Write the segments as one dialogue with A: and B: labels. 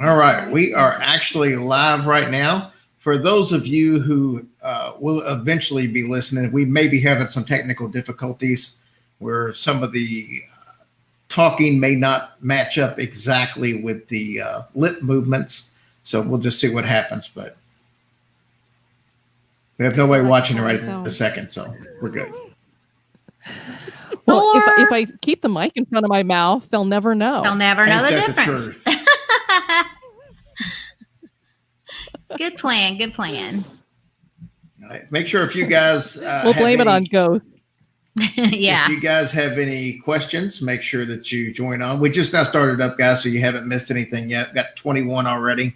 A: All right, we are actually live right now. For those of you who will eventually be listening, we may be having some technical difficulties where some of the talking may not match up exactly with the lip movements. So we'll just see what happens. But we have nobody watching it right at the second, so we're good.
B: Well, if I keep the mic in front of my mouth, they'll never know.
C: They'll never know the difference. Good plan. Good plan.
A: All right. Make sure if you guys
B: we'll blame it on ghosts.
C: Yeah.
A: If you guys have any questions, make sure that you join on. We just now started up, guys, so you haven't missed anything yet. Got 21 already,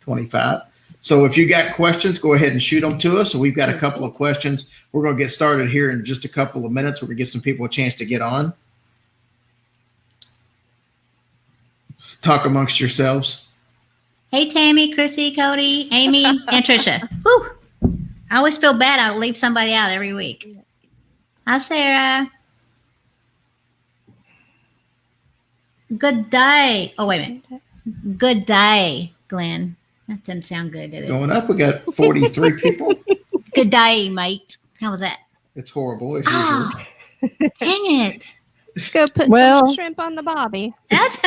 A: 25. So if you got questions, go ahead and shoot them to us. So we've got a couple of questions. We're going to get started here in just a couple of minutes. We're going to give some people a chance to get on. Talk amongst yourselves.
C: Hey, Tammy, Chrissy, Cody, Amy, and Trisha. Whew. I always feel bad. I leave somebody out every week. Hi, Sarah. Good day. Oh, wait a minute. Good day, Glenn. That didn't sound good, did it?
A: Going up, we got 43 people.
C: Good day, mate. How was that?
A: It's horrible, as usual.
C: Dang it.
D: Go put some shrimp on the bobby.
C: That's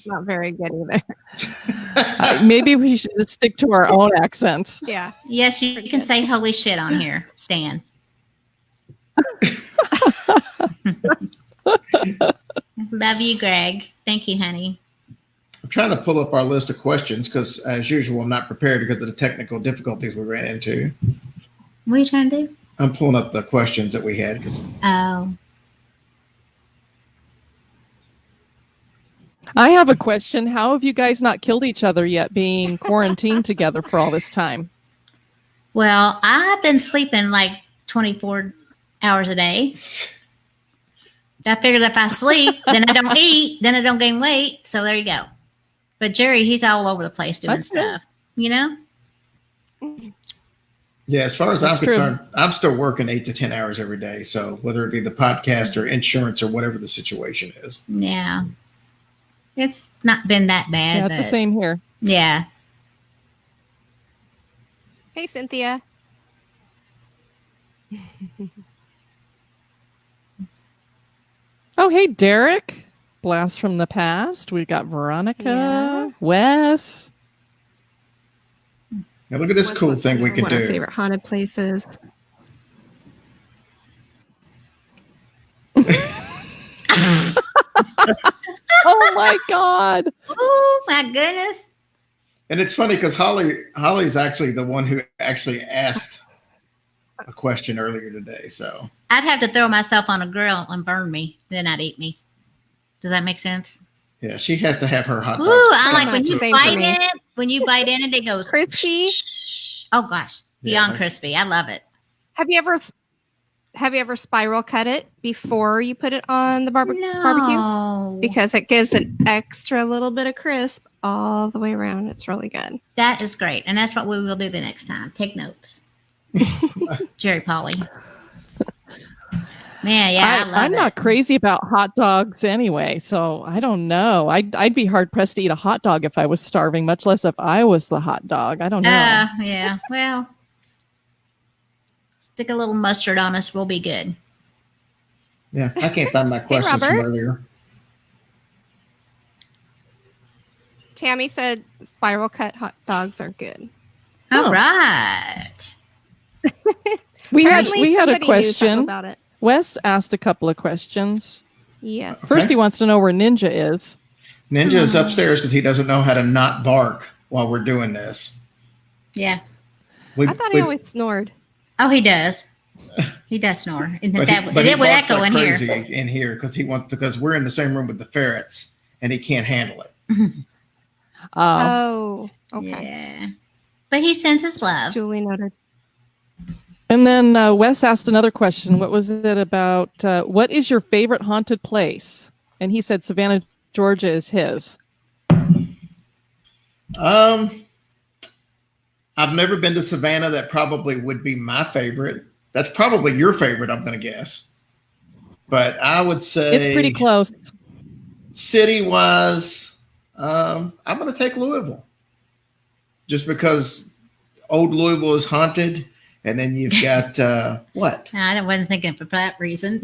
D: not very good either.
B: Maybe we should just stick to our own accents.
D: Yeah.
C: Yes, you can say holy shit on here, Dan. Love you, Greg. Thank you, honey.
A: I'm trying to pull up our list of questions because, as usual, I'm not prepared because of the technical difficulties we ran into.
C: What are you trying to do?
A: I'm pulling up the questions that we had.
C: Oh.
B: I have a question. How have you guys not killed each other yet, being quarantined together for all this time?
C: Well, I've been sleeping like 24 hours a day. I figured if I sleep, then I don't eat, then I don't gain weight. So there you go. But Jerry, he's all over the place doing stuff, you know?
A: Yeah, as far as I'm concerned, I'm still working 8 to 10 hours every day. So whether it be the podcast or insurance or whatever the situation is.
C: Yeah. It's not been that bad.
B: Yeah, it's the same here.
C: Yeah.
D: Hey, Cynthia.
B: Oh, hey, Derek. Blast from the past. We got Veronica, Wes.
A: Now look at this cool thing we can
D: do. One of our favorite haunted places.
B: Oh my God.
C: Oh my goodness.
A: And it's funny because Holly's actually the one who actually asked a question earlier today. So
C: I'd have to throw myself on a grill and burn me. Then I'd eat me. Does that make sense?
A: Yeah, she has to have her hot dogs.
C: Ooh, I like when you bite in it. When you bite in it goes
D: crispy.
C: Oh gosh, beyond crispy. I love it.
D: Have you ever spiral cut it before you put it on the barbecue? Because it gives an extra little bit of crisp all the way around. It's really good.
C: That is great. And that's what we will do the next time. Take notes. Jerry Polly. Man, yeah,
B: I'm not crazy about hot dogs anyway, so I don't know. I'd be hard pressed to eat a hot dog if I was starving, much less if I was the hot dog. I don't know.
C: Yeah. Well, stick a little mustard on us. We'll be good.
A: Yeah, I can't find my questions from earlier.
D: Tammy said spiral cut hot dogs are good.
C: All right.
B: We had a question
D: about it.
B: Wes asked a couple of questions.
D: Yes.
B: First, he wants to know where Ninja is.
A: Ninja is upstairs because he doesn't know how to not bark while we're doing this.
C: Yeah.
D: I thought he always snored.
C: Oh, he does. He does snore. And
A: but
C: it would echo in here.
A: In here because we're in the same room with the ferrets and he can't handle it.
D: Oh, okay.
C: Yeah. But he sends his love.
D: Julie noted.
B: And then Wes asked another question. What was it about? What is your favorite haunted place? And he said Savannah, Georgia is his.
A: I've never been to Savannah. That probably would be my favorite. That's probably your favorite, I'm going to guess. But I would say
B: it's pretty close.
A: City-wise, I'm going to take Louisville, just because old Louisville is haunted, and then you've got what?
C: I wasn't thinking for that reason.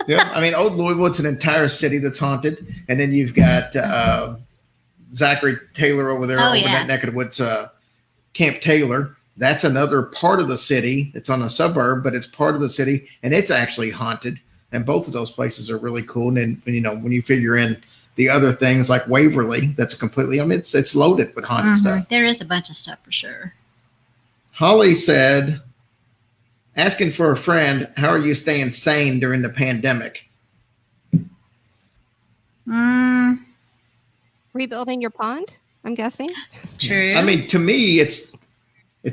A: Yeah, I mean, old Louisville, it's an entire city that's haunted, and then you've got Zachary Taylor over there, over that neck of the woods, Camp Taylor. That's another part of the city. It's on a suburb, but it's part of the city, and it's actually haunted. And both of those places are really cool. And then, you know, when you figure in the other things like Waverly, that's completely, I mean, it's loaded with haunted stuff.
C: There is a bunch of stuff for sure.
A: Holly said, asking for a friend, how are you staying sane during the pandemic?
D: Rebuilding your pond, I'm guessing.
C: True.
A: I mean, to me, it's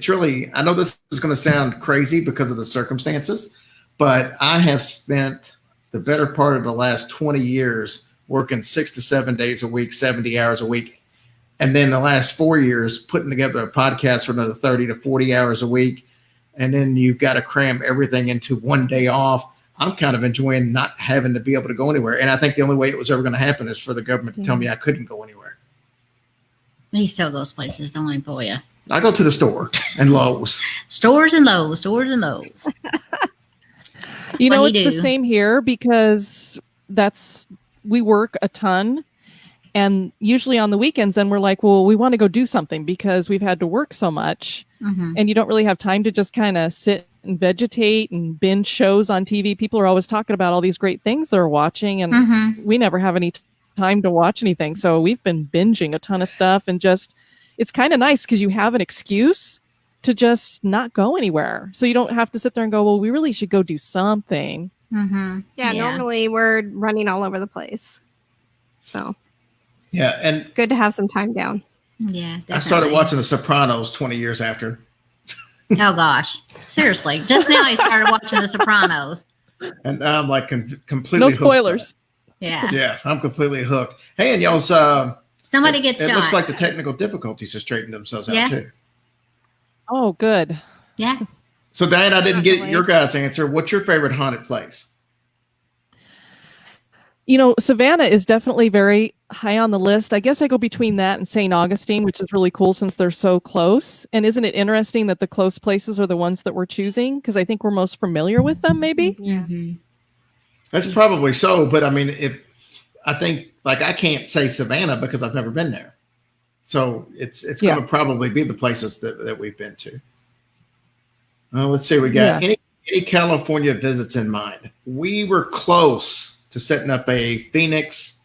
A: really, I know this is going to sound crazy because of the circumstances, but I have spent the better part of the last 20 years working 6 to 7 days a week, 70 hours a week. And then the last 4 years putting together a podcast for another 30 to 40 hours a week. And then you've got to cram everything into one day off. I'm kind of enjoying not having to be able to go anywhere. And I think the only way it was ever going to happen is for the government to tell me I couldn't go anywhere.
C: Please tell those places, don't employ you.
A: I go to the store and Lowe's.
C: Stores and Lowe's.
B: You know,
C: What do
B: it's
C: you
B: the
C: do?
B: same here because we work a ton. And usually on the weekends, then we're like, well, we want to go do something because we've had to work so much. And you don't really have time to just kind of sit and vegetate and binge shows on TV. People are always talking about all these great things they're watching, and we never have any time to watch anything. So we've been binging a ton of stuff, and just it's kind of nice because you have an excuse to just not go anywhere. So you don't have to sit there and go, well, we really should go do something.
D: Yeah, normally we're running all over the place. So
A: Yeah, and
D: good to have some time down.
C: Yeah, definitely.
A: I started watching The Sopranos 20 years after.
C: Oh gosh, seriously! Just now I started watching The Sopranos.
A: And now I'm like completely
B: No
A: hooked.
B: spoilers.
C: Yeah.
A: Yeah, I'm completely hooked. Hey, and y'all's
C: Somebody gets
A: it
C: shot.
A: looks like the technical difficulties have straightened themselves out too.
B: Oh, good.
C: Yeah.
A: So Diane, I didn't get
D: Definitely.
A: your guys' answer. What's your favorite haunted place?
B: You know, Savannah is definitely very high on the list. I guess I go between that and St. Augustine, which is really cool since they're so close. And isn't it interesting that the close places are the ones that we're choosing? Because I think we're most familiar with them, maybe.
D: Yeah.
A: That's probably so, but I mean, I think like I can't say Savannah because I've never been there. So it's going to probably be the places that we've been to. Let's see, we got any California visits in mind. We were close to setting up a Phoenix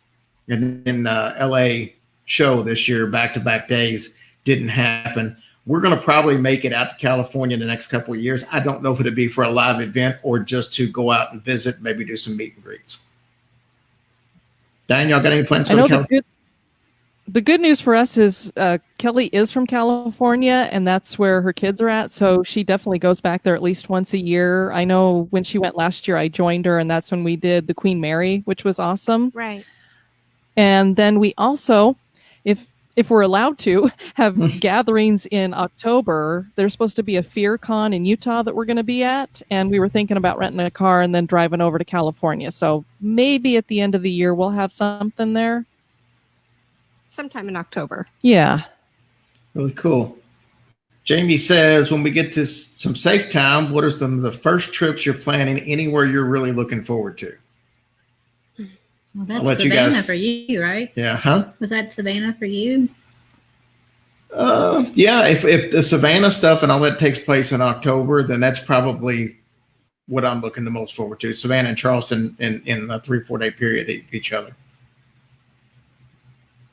A: and then LA show this year, back-to-back days. Didn't happen. We're going to probably make it out to California in the next couple of years. I don't know if it'd be for a live event or just to go out and visit, maybe do some meet and greets. Diane, y'all got any plans for California?
B: The good news for us is Kelly is from California, and that's where her kids are at. So she definitely goes back there at least once a year. I know when she went last year, I joined her, and that's when we did the Queen Mary, which was awesome.
D: Right.
B: And then we also, if we're allowed to, have gatherings in October. There's supposed to be a Fear Con in Utah that we're going to be at, and we were thinking about renting a car and then driving over to California. So maybe at the end of the year, we'll have something there.
D: Sometime in October.
B: Yeah.
A: Really cool. Jamie says, when we get to some safe time, what are some of the first trips you're planning anywhere you're really looking forward to?
C: Well,
A: I'll
C: that's
A: let you
C: Savannah
A: guys-
C: for you, right?
A: Yeah, huh?
C: Was that Savannah for you?
A: Yeah, if the Savannah stuff and all that takes place in October, then that's probably what I'm looking the most forward to. Savannah and Charleston in a 3-4 day period each other.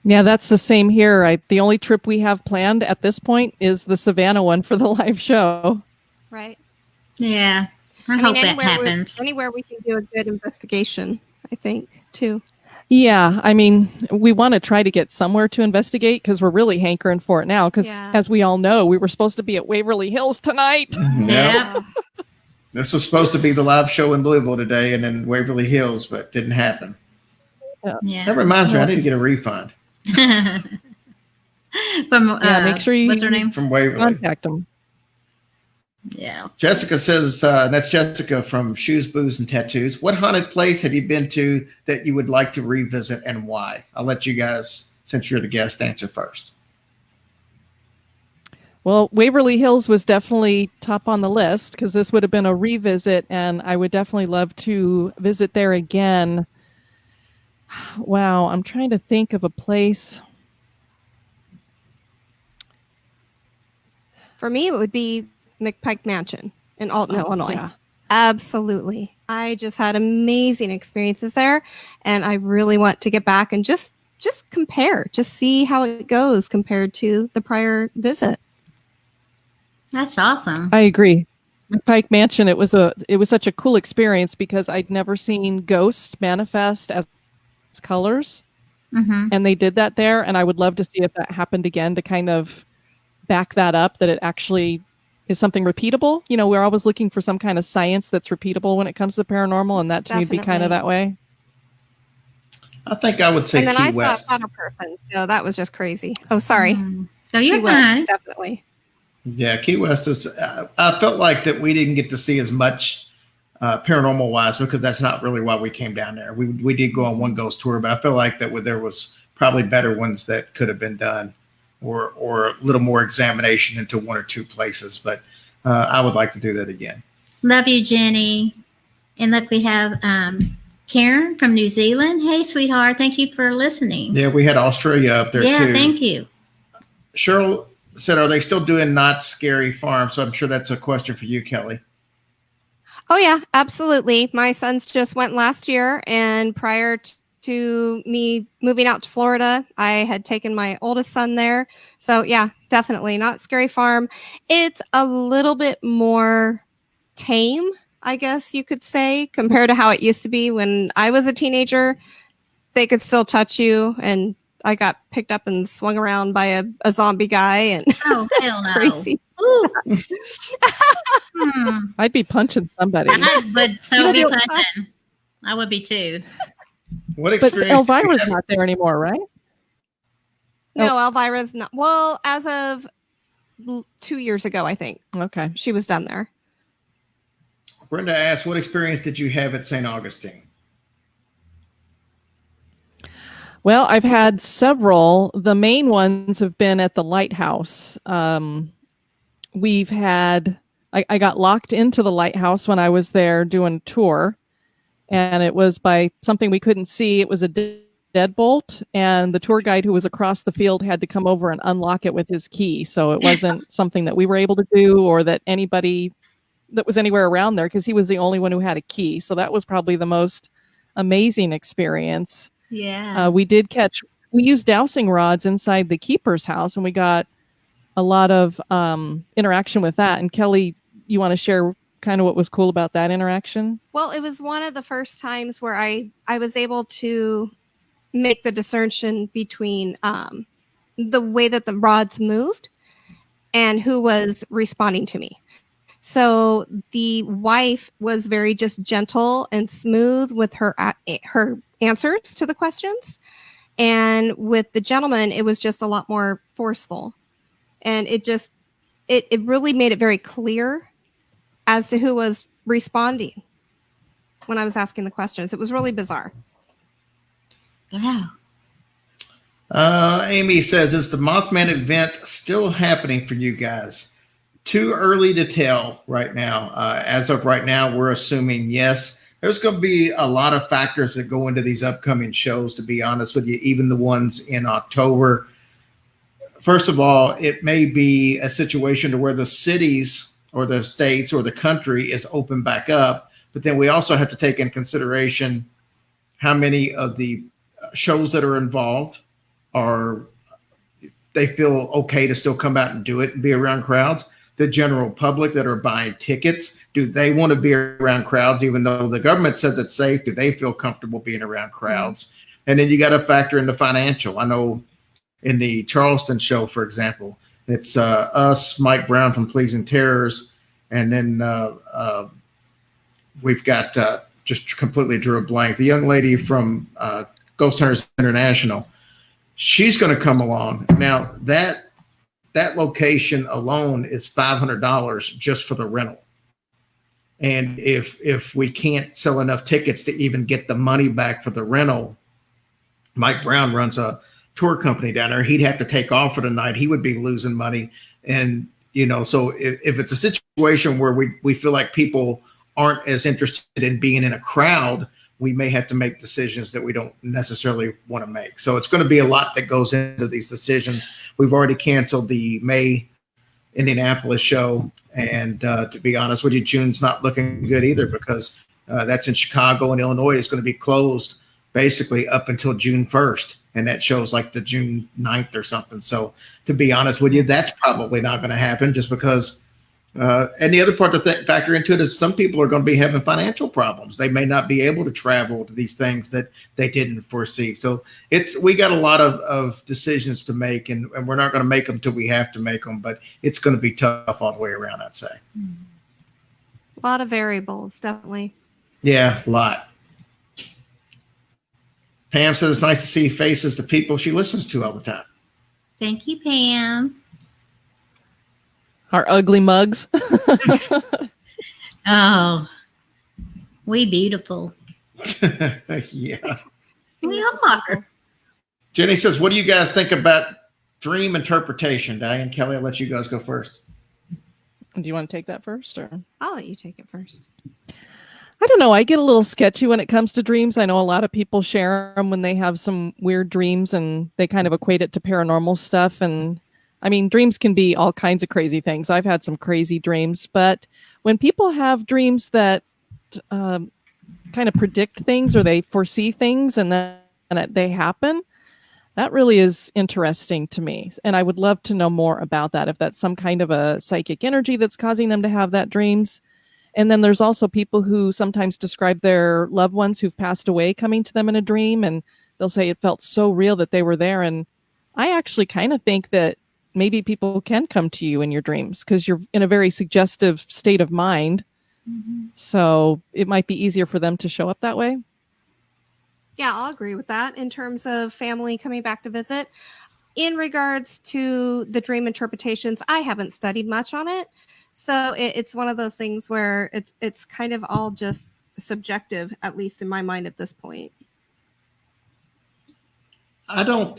B: Yeah, that's the same here. The only trip we have planned at this point is the Savannah one for the live show.
D: Right.
C: Yeah. I hope that
D: anywhere
C: happens.
D: Anywhere we can do a good investigation, I think, too.
B: Yeah, I mean, we want to try to get somewhere to investigate because we're really hankering for it now. Because as we all know, we were supposed to be at Waverly Hills tonight.
C: Yeah.
A: This was supposed to be the live show in Louisville today and then Waverly Hills, but didn't happen.
C: Yeah.
A: That reminds me, I need to get a refund
C: From
B: Make sure you
C: what's her name?
A: from Waverly.
B: contact them.
C: Yeah.
A: Jessica says, that's Jessica from Shoes, Booze, and Tattoos. What haunted place have you been to that you would like to revisit and why? I'll let you guys, since you're the guest, answer first.
B: Well, Waverly Hills was definitely top on the list because this would have been a revisit, and I would definitely love to visit there again. Wow, I'm trying to think of a place.
D: For me, it would be McPike Mansion in Alton, Illinois.
B: Yeah.
D: Absolutely. I just had amazing experiences there, and I really want to get back and just compare, just see how it goes compared to the prior visit.
C: That's awesome.
B: I agree. McPike Mansion, it was such a cool experience because I'd never seen ghosts manifest as colors.
C: Mm-hmm.
B: And they did that there, and I would love to see if that happened again to kind of back that up, that it actually is something repeatable. You know, we're always looking for some kind of science that's repeatable when it comes to paranormal, and that to me would be kind of that way.
A: I think I would say
D: and then
A: Key
D: I
A: West.
D: saw a person, so that was just crazy. Oh, sorry.
C: So you're
D: Key West,
C: fine.
D: definitely.
A: Yeah, Key West is. I felt like that we didn't get to see as much paranormal wise because that's not really why we came down there. We did go on one ghost tour, but I feel like that there was probably better ones that could have been done, or a little more examination into one or two places. But I would like to do that again.
C: Love you, Jenny. And look, we have Karen from New Zealand. Hey, sweetheart. Thank you for listening.
A: Yeah, we had Australia up there too.
C: Yeah, thank you.
A: Cheryl said, "Are they still doing Not Scary Farm?" So I'm sure that's a question for you, Kelly.
D: Oh, yeah, absolutely. My sons just went last year, and prior to me moving out to Florida, I had taken my oldest son there. So, yeah, definitely Not Scary Farm. It's a little bit more tame, I guess you could say, compared to how it used to be when I was a teenager. They could still touch you, and I got picked up and swung around by a zombie guy, and
C: Oh, hell no.
D: crazy.
B: I'd be punching somebody.
C: I would so
B: You
C: be
B: know,
C: punching. I would be too.
A: What
B: But
A: experience?
B: Elvira's not there anymore, right?
D: No, Elvira's not. Well, as of 2 years ago, I think
B: Okay.
D: she was done there.
A: Brenda asked, "What experience did you have at St. Augustine?"
B: Well, I've had several. The main ones have been at the lighthouse. We've had, I got locked into the lighthouse when I was there doing a tour, and it was by something we couldn't see. It was a deadbolt, and the tour guide who was across the field had to come over and unlock it with his key. So it wasn't something that we were able to do or that anybody that was anywhere around there, because he was the only one who had a key. So that was probably the most amazing experience.
C: Yeah.
B: We used dowsing rods inside the keeper's house, and we got a lot of interaction with that. And Kelly, you want to share kind of what was cool about that interaction?
D: Well, it was one of the first times where I was able to make the discernment between the way that the rods moved and who was responding to me. So the wife was very just gentle and smooth with her answers to the questions. And with the gentleman, it was just a lot more forceful. And it really made it very clear as to who was responding when I was asking the questions. It was really bizarre.
C: Wow.
A: Amy says, "Is the Mothman event still happening for you guys?" Too early to tell right now. As of right now, we're assuming yes. There's going to be a lot of factors that go into these upcoming shows, to be honest with you, even the ones in October. First of all, it may be a situation to where the cities or the states or the country is open back up. But then we also have to take in consideration how many of the shows that are involved they feel okay to still come out and do it and be around crowds. The general public that are buying tickets, do they want to be around crowds even though the government says it's safe? Do they feel comfortable being around crowds? Mm-hmm. And then you got to factor in the financial. I know in the Charleston show, for example, it's us, Mike Brown from Pleasing Terrors, and then we've got just completely drew a blank. The young lady from Ghost Hunters International, she's going to come along. Now, that that location alone is $500 just for the rental. And if we can't sell enough tickets to even get the money back for the rental, Mike Brown runs a tour company down there. He'd have to take off for the night. He would be losing money. And, so if it's a situation where we feel like people aren't as interested in being in a crowd, we may have to make decisions that we don't necessarily want to make. So it's going to be a lot that goes into these decisions. We've already canceled the May Indianapolis show. And to be honest with you, June's not looking good either, because that's in Chicago, and Illinois is going to be closed basically up until June 1st. And that show's like the June 9th or something. So to be honest with you, that's probably not going to happen, just because. And the other part to factor into it is some people are going to be having financial problems. They may not be able to travel to these things that they didn't foresee. So we got a lot of decisions to make, and we're not going to make them till we have to make them, but it's going to be tough all the way around, I'd say.
D: A lot of variables, definitely.
A: Yeah, a lot. Pam says it's nice to see faces to people she listens to all the time.
C: Thank you, Pam.
B: Our ugly mugs.
C: Oh, we beautiful.
A: Yeah.
C: We are.
A: Jenny says, what do you guys think about dream interpretation? Diane, Kelly, I'll let you guys go first.
B: Do you want to take that first? Or
D: I'll let you take it first.
B: I don't know. I get a little sketchy when it comes to dreams. I know a lot of people share them when they have some weird dreams, and they kind of equate it to paranormal stuff. And I mean, dreams can be all kinds of crazy things. I've had some crazy dreams, but when people have dreams that kind of predict things, or they foresee things and then they happen, that really is interesting to me. And I would love to know more about that, if that's some kind of a psychic energy that's causing them to have that dreams. And then there's also people who sometimes describe their loved ones who've passed away coming to them in a dream, and they'll say it felt so real that they were there. And I actually kind of think that maybe people can come to you in your dreams because you're in a very suggestive state of mind. Mm-hmm. So it might be easier for them to show up that way.
D: Yeah, I'll agree with that in terms of family coming back to visit. In regards to the dream interpretations, I haven't studied much on it. So it's one of those things where it's kind of all just subjective, at least in my mind at this point.
A: I don't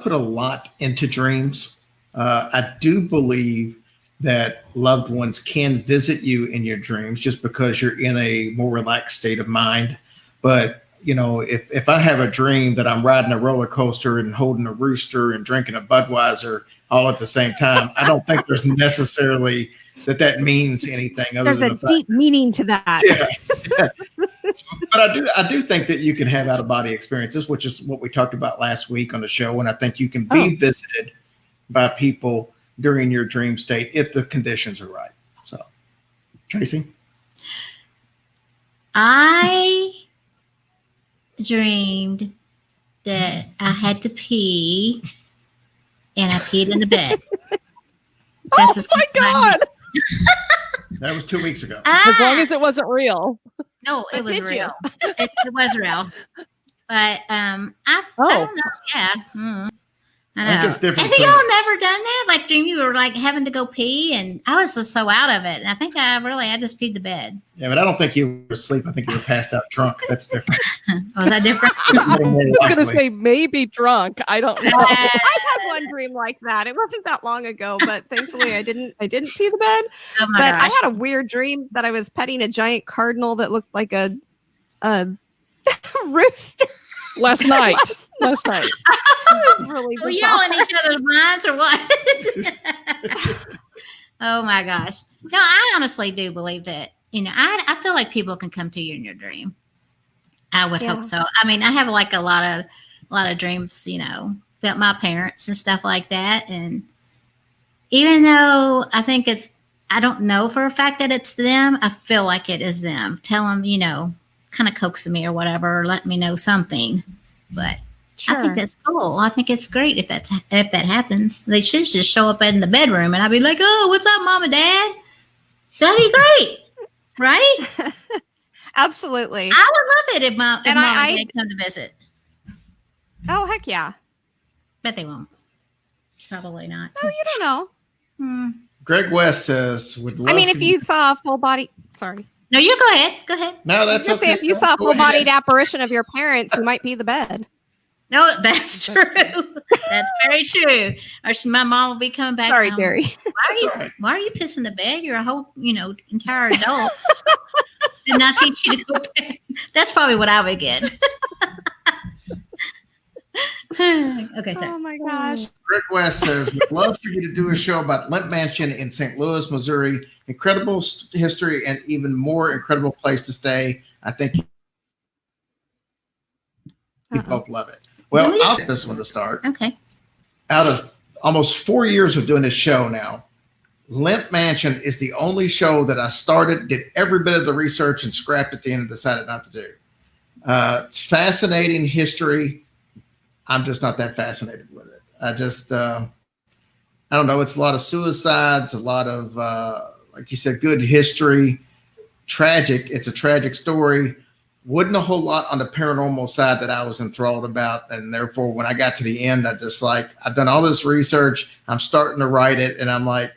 A: put a lot into dreams. I do believe that loved ones can visit you in your dreams just because you're in a more relaxed state of mind. But, if I have a dream that I'm riding a roller coaster and holding a rooster and drinking a Budweiser all at the same time, I don't think there's necessarily that means anything. Other
D: There's a deep meaning to that.
A: Yeah. But I do think that you can have out of body experiences, which is what we talked about last week on the show. And I think you can be visited by people during your dream state if the conditions are right. So, Tracy?
C: I dreamed that I had to pee, and I peed in the bed.
B: Oh my God!
A: That was 2 weeks ago.
B: As long as it wasn't real.
C: No, it was real. It was real. But I don't know. Yeah. I know.
A: It's different.
C: Have y'all never done that? Like dream you were like having to go pee, and I was just so out of it. And I think I just peed the bed.
A: Yeah, but I don't think you were asleep. I think you were passed out drunk. That's different.
C: Was that different?
B: I was going to say maybe drunk. I don't know.
D: I've had one dream like that. It wasn't that long ago, but thankfully I didn't pee the bed.
C: Oh my
D: but
C: gosh.
D: I had a weird dream that I was petting a giant cardinal that looked like a rooster.
B: Last night.
D: Really
C: Were y'all in each other's minds or what? Oh my gosh. No, I honestly do believe that, I feel like people can come to you in your dream. I would hope so. I mean, I have like a lot of dreams, about my parents and stuff like that. And even though I don't know for a fact that it's them, I feel like it is them. Tell them, kind of coaxing me or whatever, or let me know something. But sure. I think that's cool. I think it's great if that happens. They should just show up in the bedroom, and I'd be like, "Oh, what's up, Mom and Dad?" That'd be great, right?
D: Absolutely.
C: I would love it if Mom and Dad come to visit.
D: Oh, heck yeah!
C: Bet they won't. Probably not.
D: No, you don't know.
A: Greg West says, would love
D: I mean,
A: for
D: if you saw a full body, sorry.
C: No, you go ahead. Go ahead.
A: No, that's
D: I was gonna
A: okay.
D: say, if you saw a
A: Go
D: full bodied
A: ahead.
D: apparition of your parents, you might be the bed.
C: No, that's true. That's very true. Or my mom will be coming back.
D: Sorry,
C: home.
D: Jerry.
C: Why are you pissing the bed? You're a whole, entire adult. Didn't I teach you to go back? That's probably what I would get. Okay, sorry.
D: Oh my gosh.
A: Greg West says, would love for you to do a show about Limp Mansion in St. Louis, Missouri. Incredible history and even more incredible place to stay. I think you both love it. Well, I'll get this one to start.
C: Okay.
A: Out of almost 4 years of doing this show now, Limp Mansion is the only show that I started, did every bit of the research, and scrapped at the end and decided not to do. It's fascinating history. I'm just not that fascinated with it. I just, I don't know. It's a lot of suicides, a lot of, like you said, good history, tragic. It's a tragic story. Wasn't a whole lot on the paranormal side that I was enthralled about. And therefore, when I got to the end, I just I've done all this research. I'm starting to write it. And I'm like,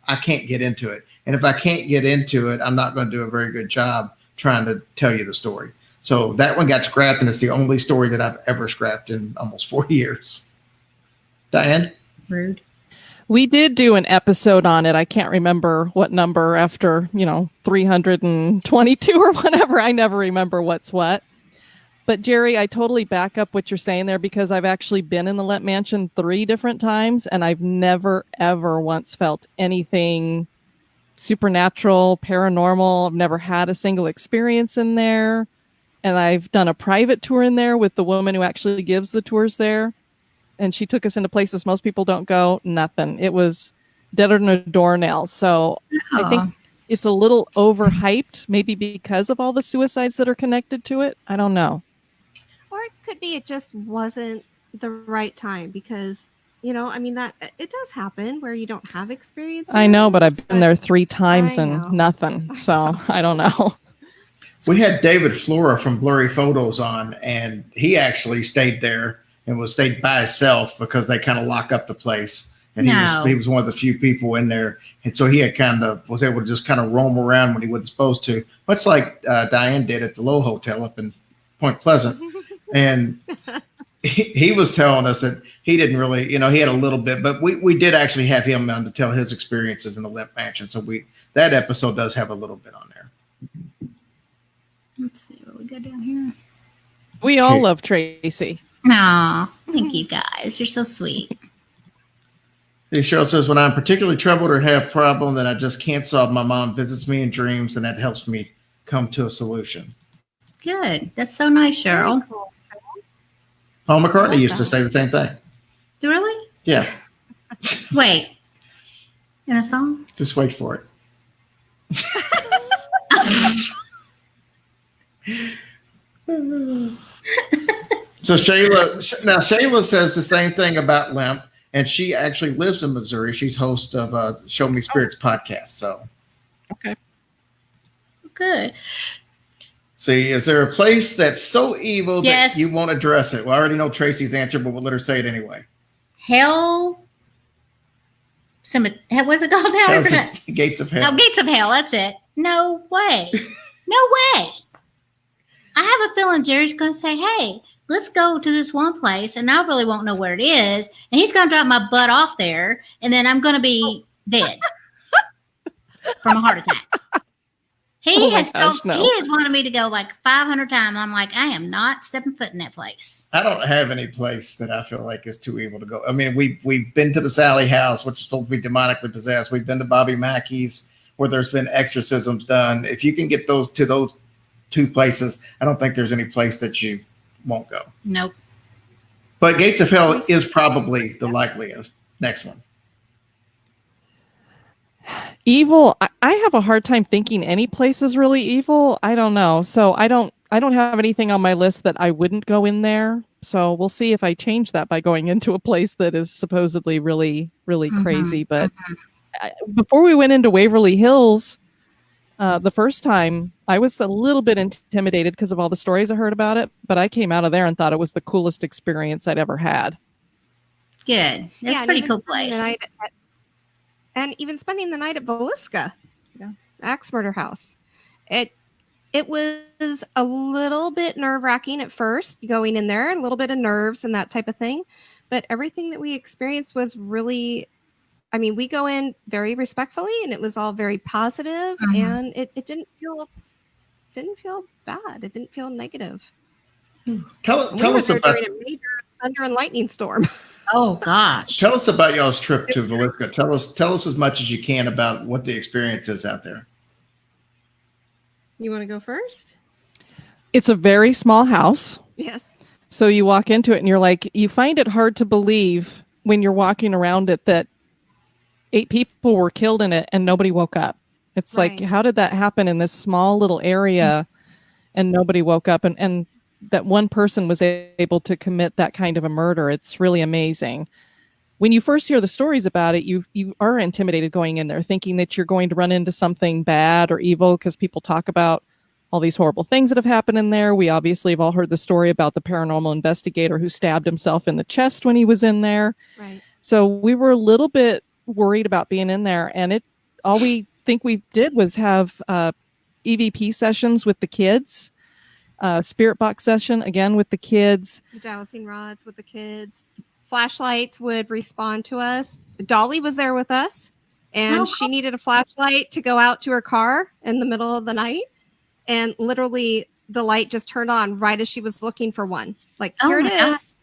A: I can't get into it. And if I can't get into it, I'm not going to do a very good job trying to tell you the story. So that one got scrapped. And it's the only story that I've ever scrapped in almost 4 years. Diane?
C: Rude.
B: We did do an episode on it. I can't remember what number after, 322 or whatever. I never remember what's what. But Jerry, I totally back up what you're saying there because I've actually been in the Limp Mansion 3 different times and I've never, ever once felt anything supernatural, paranormal. I've never had a single experience in there. And I've done a private tour in there with the woman who actually gives the tours there. And she took us into places most people don't go. Nothing. It was deader than a doornail. So I think it's a little overhyped, maybe because of all the suicides that are connected to it. I don't know.
D: Or it could be it just wasn't the right time because, that it does happen where you don't have experience.
B: I know, but I've been there 3 times and nothing. So I don't know.
A: We had David Flora from Blurry Photos on, and he actually stayed there and stayed by himself because they kind of lock up the place. And he was one of the few people in there. And so he had was able to just kind of roam around when he wasn't supposed to, much like Diane did at the Low Hotel up in Point Pleasant. And he was telling us that he didn't really, he had a little bit, but we did actually have him on to tell his experiences in the Limp Mansion. So that episode does have a little bit on there.
C: Let's see what we got down here.
B: We all love Tracy.
C: Aw, thank you guys. You're so sweet.
A: Hey, Cheryl says, when I'm particularly troubled or have a problem that I just can't solve, my mom visits me in dreams, and that helps me come to a solution.
C: Good. That's so nice, Cheryl.
A: Paul McCartney used to say the same thing.
C: Really?
A: Yeah.
C: Wait. In a song?
A: Just wait for it. So Shayla says the same thing about Limp, and she actually lives in Missouri. She's host of Show Me Spirits podcast. So,
B: okay,
C: good.
A: See, is there a place that's so evil
C: Yes.
A: that you won't address it? Well, I already know Tracy's answer, but we'll let her say it anyway.
C: Hell. What's it called now?
A: Gates of Hell.
C: Oh, Gates of Hell. That's it. No way. No way. I have a feeling Jerry's going to say, hey, let's go to this one place, and I really won't know where it is, and he's going to drop my butt off there, and then I'm going to be dead from a heart attack. He has wanted me to go like 500 times. And I'm like, I am not stepping foot in that place.
A: I don't have any place that I feel like is too evil to go. I mean, we've been to the Sally House, which is supposed to be demonically possessed. We've been to Bobby Mackey's, where there's been exorcisms done. If you can get those 2 places, I don't think there's any place that you won't go.
C: Nope.
A: But Gates of Hell is probably the likeliest. Next one.
B: Evil. I have a hard time thinking any place is really evil. I don't know. So I don't have anything on my list that I wouldn't go in there. So we'll see if I change that by going into a place that is supposedly really, really crazy. But before we went into Waverly Hills, the first time I was a little bit intimidated because of all the stories I heard about it, but I came out of there and thought it was the coolest experience I'd ever had.
C: Good. That's a pretty cool place.
D: And even spending the night at Villisca, Axe Murder House. It was a little bit nerve-wracking at first, going in there, a little bit of nerves and that type of thing. But everything that we experienced was really, I mean, we go in very respectfully, and it was all very positive, and it didn't feel bad. It didn't feel negative.
A: Tell us about
D: during a major thunder and lightning storm.
C: Oh gosh.
A: Tell us about y'all's trip to Villisca. Tell us as much as you can about what the experience is out there.
D: You want to go first?
B: It's a very small house.
D: Yes.
B: So you walk into it and you're like, you find it hard to believe when you're walking around it that 8 people were killed in it and nobody woke up. It's like, how did that happen in this small little area and nobody woke up? And that one person was able to commit that kind of a murder. It's really amazing. When you first hear the stories about it, you are intimidated going in there, thinking that you're going to run into something bad or evil because people talk about all these horrible things that have happened in there. We obviously have all heard the story about the paranormal investigator who stabbed himself in the chest when he was in there.
D: Right.
B: So we were a little bit worried about being in there, and all we think we did was have EVP sessions with the kids, spirit box session again with the kids,
D: dowsing rods with the kids. Flashlights would respond to us. Dolly was there with us, and she needed a flashlight to go out to her car in the middle of the night. And literally the light just turned on right as she was looking for one. Like, here it is.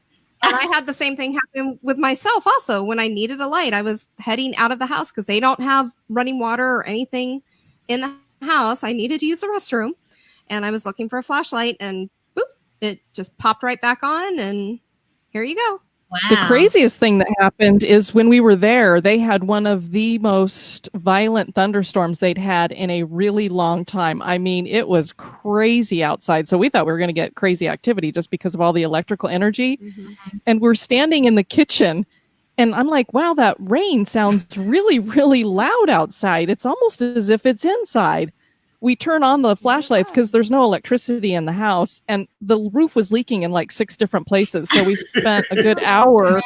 D: And I had the same thing happen with myself also. When I needed a light, I was heading out of the house because they don't have running water or anything in the house. I needed to use the restroom, and I was looking for a flashlight, and boop, it just popped right back on, and here you go.
C: Wow.
B: The craziest thing that happened is when we were there, they had one of the most violent thunderstorms they'd had in a really long time. I mean, it was crazy outside. So we thought we were going to get crazy activity just because of all the electrical energy. And we're standing in the kitchen, and I'm like, wow, that rain sounds really, really loud outside. It's almost as if it's inside. We turn on the flashlights because there's no electricity in the house, and the roof was leaking in like 6 different places. So we spent a good hour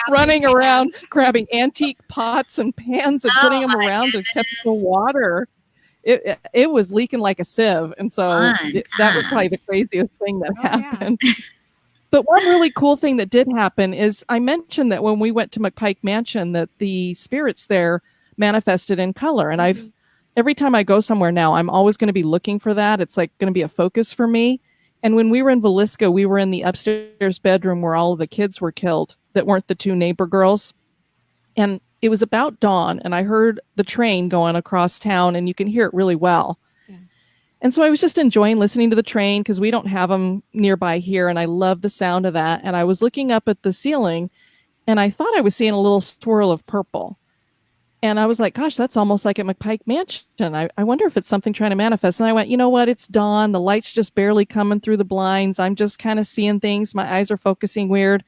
B: running around grabbing antique pots and pans and putting them around to catch the water. It was leaking like a sieve. And so that was probably the craziest thing that happened. Yeah. But one really cool thing that did happen is I mentioned that when we went to McPike Mansion that the spirits there manifested in color. And every time I go somewhere now, I'm always going to be looking for that. It's like going to be a focus for me. And when we were in Villisca, we were in the upstairs bedroom where all of the kids were killed that weren't the 2 neighbor girls. And it was about dawn, and I heard the train going across town, and you can hear it really well. Yeah. And so I was just enjoying listening to the train because we don't have them nearby here, and I love the sound of that. And I was looking up at the ceiling, and I thought I was seeing a little swirl of purple. And I was like, gosh, that's almost like at McPike Mansion. I wonder if it's something trying to manifest. And I went, you know what? It's dawn. The light's just barely coming through the blinds. I'm just kind of seeing things. My eyes are focusing weird.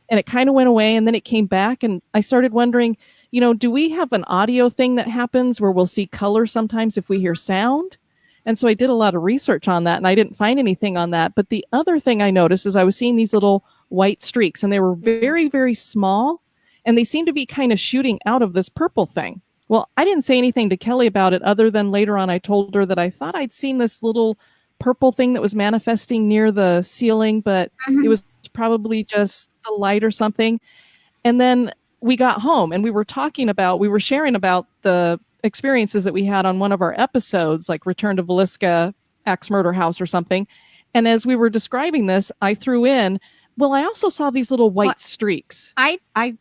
B: And it kind of went away. And then it came back. And I started wondering, do we have an audio thing that happens where we'll see color sometimes if we hear sound? And so I did a lot of research on that, and I didn't find anything on that. But the other thing I noticed is I was seeing these little white streaks, and they were very, very small. And they seem to be kind of shooting out of this purple thing. Well, I didn't say anything to Kelly about it other than later on I told her that I thought I'd seen this little purple thing that was manifesting near the ceiling, but it was probably just the light or something. And then we got home and we were sharing about the experiences that we had on one of our episodes, like Return to Villisca, Axe Murder House or something. And as we were describing this, I threw in, well, I also saw these little white streaks.
D: I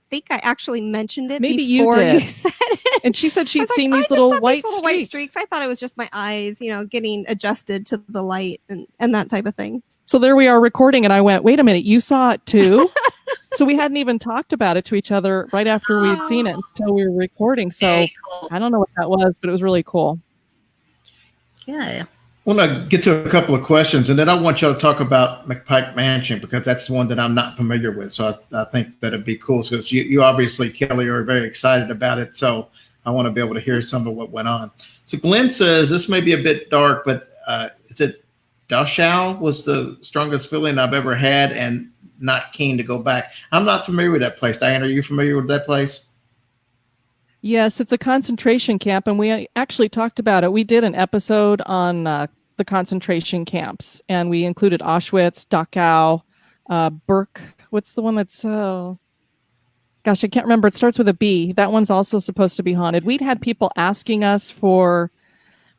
D: think I actually mentioned it
B: Maybe
D: before
B: you did.
D: You said it.
B: And she said she'd seen these little white streaks.
D: I thought it was just my eyes, getting adjusted to the light and that type of thing.
B: So there we are recording, and I went, wait a minute, you saw it too? So we hadn't even talked about it to each other right after we had seen it until we were recording. So cool. I don't know what that was, but it was really cool.
C: Yeah.
A: I want to get to a couple of questions, and then I want y'all to talk about McPike Mansion because that's one that I'm not familiar with. So I think that'd be cool because you obviously, Kelly, are very excited about it. So I want to be able to hear some of what went on. So Glenn says this may be a bit dark, but is it Dachau was the strongest feeling I've ever had, and not keen to go back. I'm not familiar with that place. Diane, are you familiar with that place?
B: Yes, it's a concentration camp, and we actually talked about it. We did an episode on the concentration camps, and we included Auschwitz, Dachau, Burke. What's the one that's? Gosh, I can't remember. It starts with a B. That one's also supposed to be haunted. We'd had people asking us for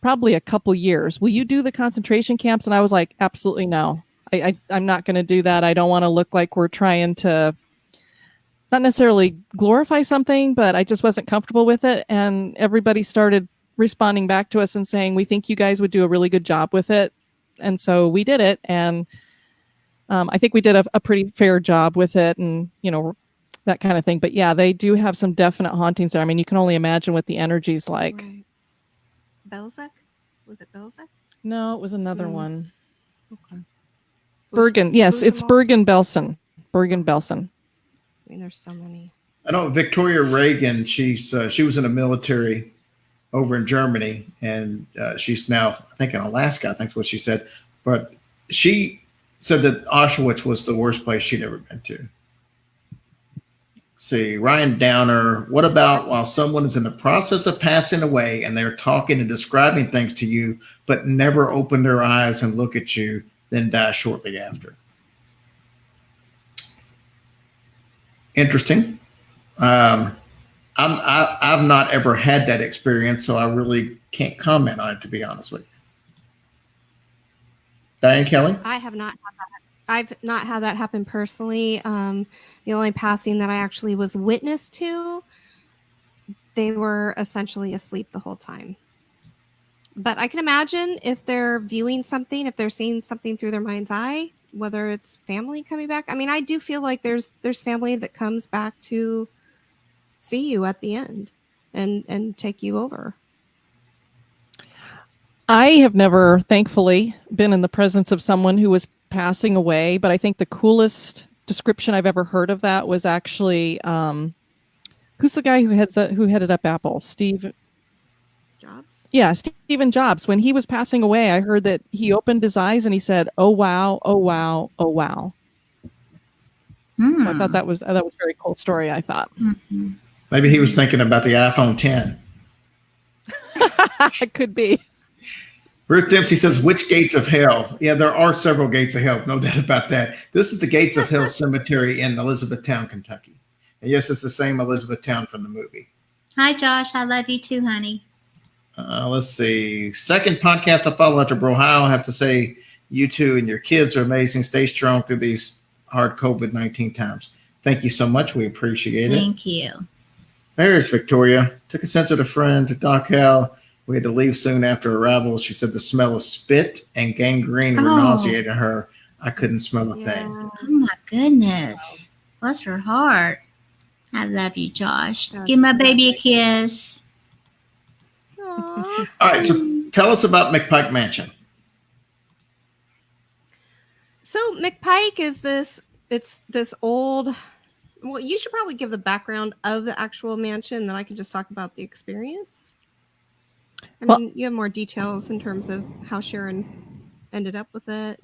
B: probably a couple years, will you do the concentration camps? And I was like, absolutely no. I'm not going to do that. I don't want to look like we're trying to not necessarily glorify something, but I just wasn't comfortable with it. And everybody started responding back to us and saying, we think you guys would do a really good job with it. And so we did it. And I think we did a pretty fair job with it, and, you know, that kind of thing. But yeah, they do have some definite hauntings there. I mean, you can only imagine what the energy's like.
D: Right. Belzec? Was it Belzec?
B: No, it was another one.
D: Okay.
B: Bergen. Yes, it's Bergen-Belsen. Bergen-Belsen.
D: I mean, there's so many.
A: I know Victoria Reagan. She was in the military over in Germany, and she's now, I think, in Alaska. I think is what she said. But she said that Auschwitz was the worst place she'd ever been to. See, Ryan Downer, what about while someone is in the process of passing away and they're talking and describing things to you, but never open their eyes and look at you, then die shortly after? Interesting. I've not ever had that experience, so I really can't comment on it, to be honest with you. Diane Kelly?
D: I have not had that. I've not had that happen personally. The only passing that I actually was witness to, they were essentially asleep the whole time. But I can imagine if they're viewing something, if they're seeing something through their mind's eye, whether it's family coming back. I mean, I do feel like there's family that comes back to see you at the end and take you over.
B: I have never, thankfully, been in the presence of someone who was passing away, but I think the coolest description I've ever heard of that was actually who's the guy who headed up Apple? Steve
D: Jobs?
B: Yeah, Stephen Jobs. When he was passing away, I heard that he opened his eyes and he said, "Oh wow, oh wow, oh wow." So I thought that was a very cool story, I thought.
C: Mm-hmm.
A: Maybe he was thinking about the iPhone 10.
B: It could be.
A: Ruth Dempsey says, which gates of hell? Yeah, there are several gates of hell, no doubt about that. This is the Gates of Hell Cemetery in Elizabethtown, Kentucky. And yes, it's the same Elizabethtown from the movie.
C: Hi, Josh. I love you too, honey.
A: Let's see. Second podcast I follow after Ohio. I have to say, you two and your kids are amazing. Stay strong through these hard COVID-19 times. Thank you so much. We appreciate it.
C: Thank you.
A: There's Victoria. Took a sensitive friend to Dachau. We had to leave soon after arrival. She said the smell of spit and gangrene were nauseating her. I couldn't smell a thing.
C: Oh, my goodness. Bless her heart. I love you, Josh. Give my baby a kiss.
D: Aww.
A: All right, so tell us about McPike Mansion.
D: So McPike is this old, well, you should probably give the background of the actual mansion, then I can just talk about the experience. I mean, you have more details in terms of how Sharon ended up with it.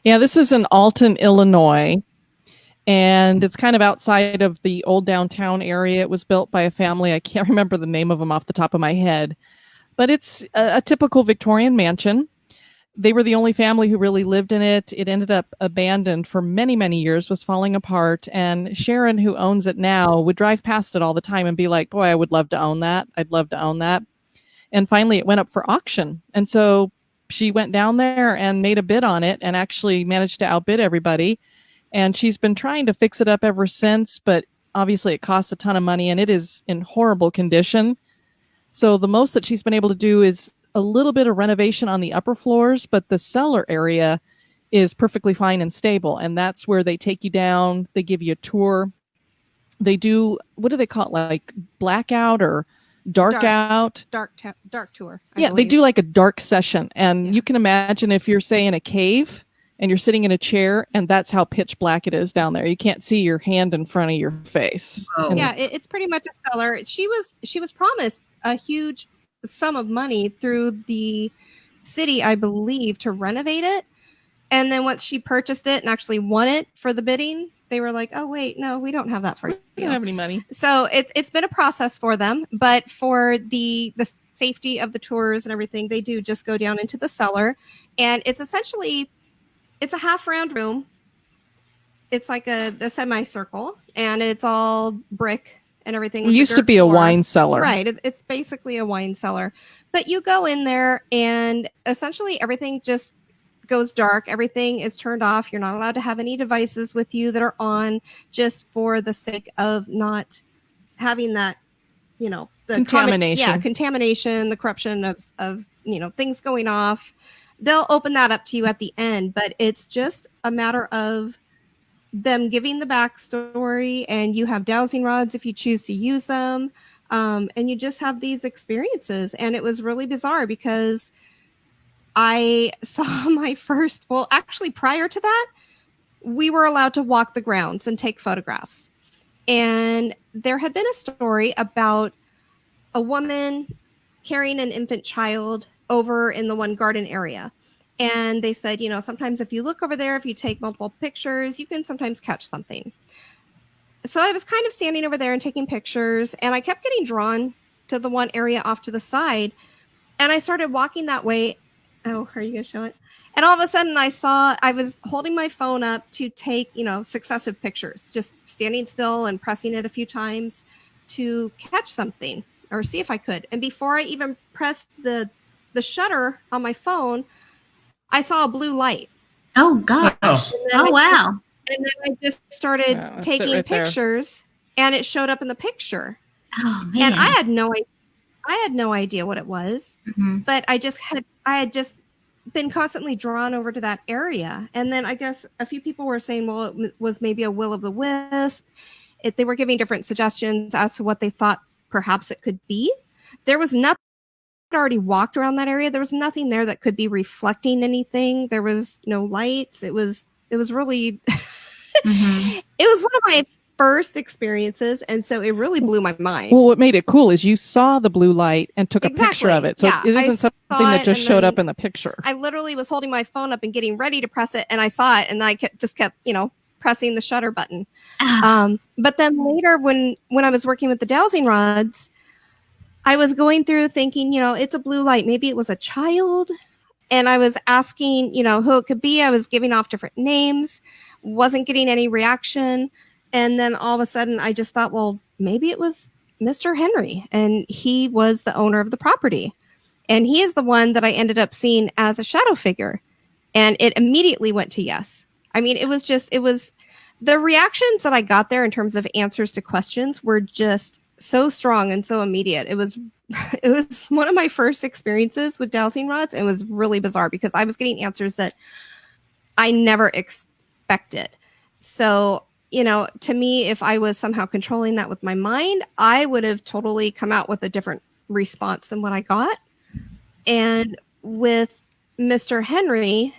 B: Yeah, this is in Alton, Illinois, and it's kind of outside of the old downtown area. It was built by a family. I can't remember the name of them off the top of my head, but it's a typical Victorian mansion. They were the only family who really lived in it. It ended up abandoned for many, many years, was falling apart. And Sharon, who owns it now, would drive past it all the time and be like, boy, I would love to own that. I'd love to own that. And finally, it went up for auction. And so she went down there and made a bid on it and actually managed to outbid everybody. And she's been trying to fix it up ever since, but obviously it costs a ton of money and it is in horrible condition. So the most that she's been able to do is a little bit of renovation on the upper floors, but the cellar area is perfectly fine and stable. And that's where they take you down. They give you a tour. They do, what do they call it? Like blackout or dark out?
D: Dark tour. I
B: Yeah,
D: believe.
B: they do like a dark session. And you can imagine if you're, say, in a cave and you're sitting in a chair and that's how pitch black it is down there. You can't see your hand in front of your face.
C: Oh.
B: And
D: Yeah, it's pretty much a cellar. She was promised a huge sum of money through the city, I believe, to renovate it. And then once she purchased it and actually won it for the bidding, they were like, oh, wait, no, we don't have that for you.
B: We don't have any money.
D: So it's been a process for them. But for the safety of the tours and everything, they do just go down into the cellar. And it's essentially, it's a half round room. It's like a semicircle, and it's all brick and everything.
B: It used to be a wine cellar.
D: Right. It's basically a wine cellar. But you go in there, and essentially everything just goes dark. Everything is turned off. You're not allowed to have any devices with you that are on, just for the sake of not having that, the
B: contamination.
D: Contamination, the corruption of things going off. They'll open that up to you at the end, but it's just a matter of them giving the backstory, and you have dowsing rods if you choose to use them. And you just have these experiences. And it was really bizarre because I saw my first, well, actually prior to that, we were allowed to walk the grounds and take photographs. And there had been a story about a woman carrying an infant child over in the one garden area. And they said, sometimes if you look over there, if you take multiple pictures, you can sometimes catch something. So I was kind of standing over there and taking pictures, and I kept getting drawn to the one area off to the side. And I started walking that way. Oh, are you going to show it? And all of a sudden I was holding my phone up to take, successive pictures, just standing still and pressing it a few times to catch something or see if I could. And before I even pressed the shutter on my phone, I saw a blue light.
C: Oh, gosh. Oh, wow.
D: And then I just started taking pictures, and it showed up in the picture.
C: Oh, man.
D: And I had no idea what it was, but I had just been constantly drawn over to that area. And then I guess a few people were saying, well, it was maybe a will of the wisp. They were giving different suggestions as to what they thought perhaps it could be. There was nothing. Already walked around that area. There was nothing there that could be reflecting anything. There was no lights. It was really it was one of my first experiences, and so it really blew my mind.
B: Well, what made it cool is you saw the blue light and took a picture of it. So it isn't something that just showed up in the picture.
D: I literally was holding my phone up and getting ready to press it, and I saw it, and I kept pressing the shutter button. But then later when I was working with the dowsing rods, I was going through thinking, it's a blue light. Maybe it was a child. And I was asking, who it could be. I was giving off different names, wasn't getting any reaction. And then all of a sudden I just thought, well, maybe it was Mr. Henry, and he was the owner of the property. And he is the one that I ended up seeing as a shadow figure. And it immediately went to yes. I mean, it was the reactions that I got there in terms of answers to questions were just so strong and so immediate. It was one of my first experiences with dowsing rods. It was really bizarre because I was getting answers that I never expected. So, to me, if I was somehow controlling that with my mind, I would have totally come out with a different response than what I got. And with Mr. Henry,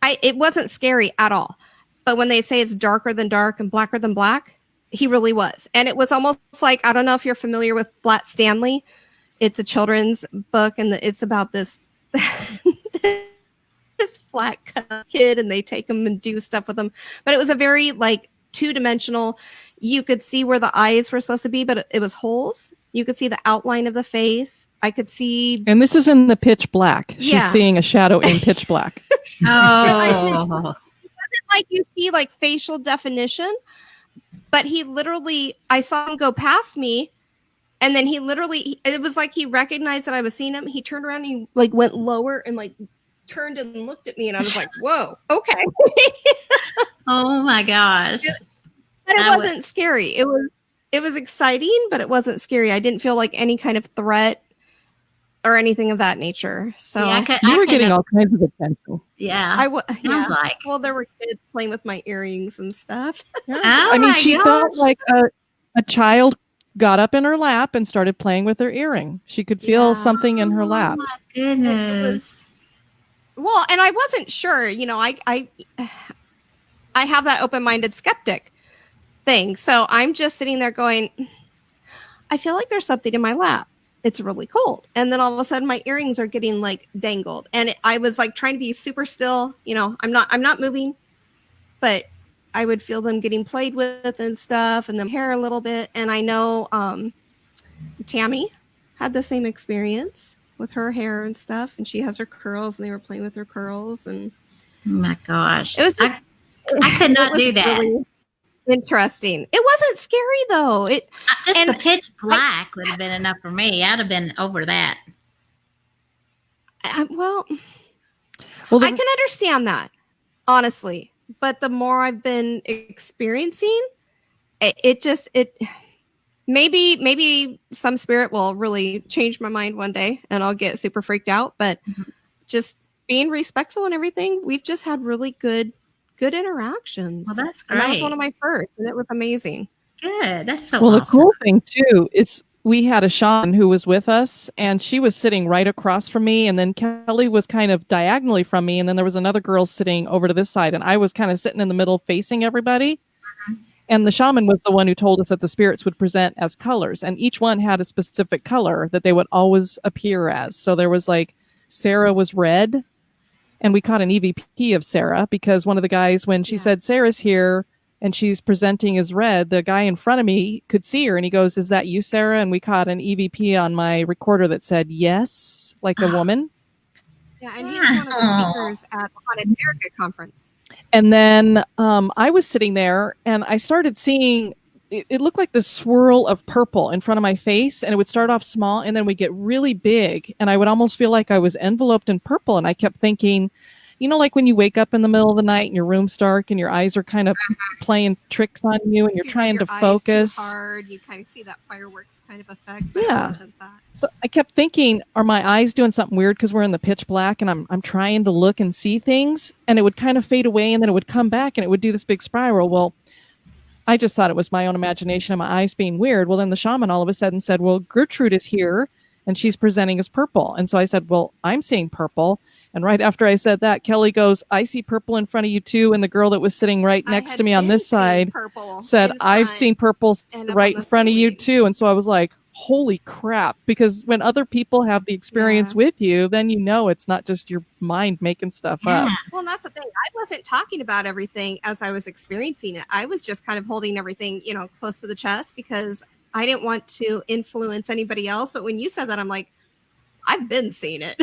D: it wasn't scary at all. But when they say it's darker than dark and blacker than black, he really was. And it was almost like, I don't know if you're familiar with Flat Stanley. It's a children's book, and it's about this this flat kid, and they take him and do stuff with him. But it was a very two-dimensional. You could see where the eyes were supposed to be, but it was holes. You could see the outline of the face. I could see.
B: And this is in the pitch black. She's seeing a shadow in pitch black.
C: Oh.
D: It wasn't like you see facial definition. But he literally, I saw him go past me, and then it was like he recognized that I was seeing him. He turned around and he went lower and turned and looked at me, and I was like, whoa, okay.
C: Oh my gosh.
D: But it wasn't scary. It was exciting, but it wasn't scary. I didn't feel like any kind of threat or anything of that nature. So
B: you were getting all kinds of attention.
C: Yeah.
D: Sounds like. Well, there were kids playing with my earrings and stuff.
B: Yeah. I mean, she felt like a child got up in her lap and started playing with her earring. She could feel something in her lap.
C: Oh my goodness.
D: Well, and I wasn't sure, I have that open-minded skeptic thing. So I'm just sitting there going, I feel like there's something in my lap. it's really cold. And then all of a sudden my earrings are getting like dangled. And I was like trying to be super still. You know, I'm not moving, but I would feel them getting played with and stuff, and the hair a little bit. And I know Tammy had the same experience with her hair and stuff, and she has her curls, and they were playing with her curls. And
C: Oh my gosh.
D: it was
C: I could not do that.
D: Really interesting. It wasn't scary though.
C: Just the pitch black would have been enough for me. I'd have been over that.
D: Well, I can understand that, honestly. But the more I've been experiencing, it maybe some spirit will really change my mind one day, and I'll get super freaked out. But just being respectful and everything, we've just had really good interactions.
C: Well, that's great.
D: And that was one of my first, and it was amazing.
C: Good. That's so
B: Well,
C: awesome.
B: the cool thing too, we had a shaman who was with us, and she was sitting right across from me, and then Kelly was kind of diagonally from me, and then there was another girl sitting over to this side, and I was kind of sitting in the middle facing everybody. And the shaman was the one who told us that the spirits would present as colors, and each one had a specific color that they would always appear as. So there was like Sarah was red, and we caught an EVP of Sarah because one of the guys, when she said Sarah's here and she's presenting as red, the guy in front of me could see her, and he goes, "Is that you, Sarah?" And we caught an EVP on my recorder that said yes, like a woman.
D: Yeah, and he was one of the speakers at the Haunted America conference.
B: And then I was sitting there, and I started seeing, it looked like this swirl of purple in front of my face, and it would start off small, and then we get really big, and I would almost feel like I was enveloped in purple. And I kept thinking, you know, like when you wake up in the middle of the night and your room's dark and your eyes are kind of playing tricks on you, and you're trying to focus.
D: Too hard. You kind of see that fireworks kind of effect. But
B: Yeah.
D: It wasn't that.
B: So I kept thinking, are my eyes doing something weird because we're in the pitch black and I'm trying to look and see things, and it would kind of fade away, and then it would come back and it would do this big spiral. Well, I just thought it was my own imagination and my eyes being weird. Well, then the shaman all of a sudden said, "Well, Gertrude is here and she's presenting as purple." And so I said, "Well, I'm seeing purple." And right after I said that, Kelly goes, "I see purple in front of you too." And the girl that was sitting right next to me on this side said, "I've seen purple right in front of you too." And so I was like, holy crap. Because when other people have the experience with you, then you know it's not just your mind making stuff up.
D: Well, that's the thing. I wasn't talking about everything as I was experiencing it. I was just kind of holding everything, you know, close to the chest because I didn't want to influence anybody else. But when you said that, I'm like, I've been seeing it.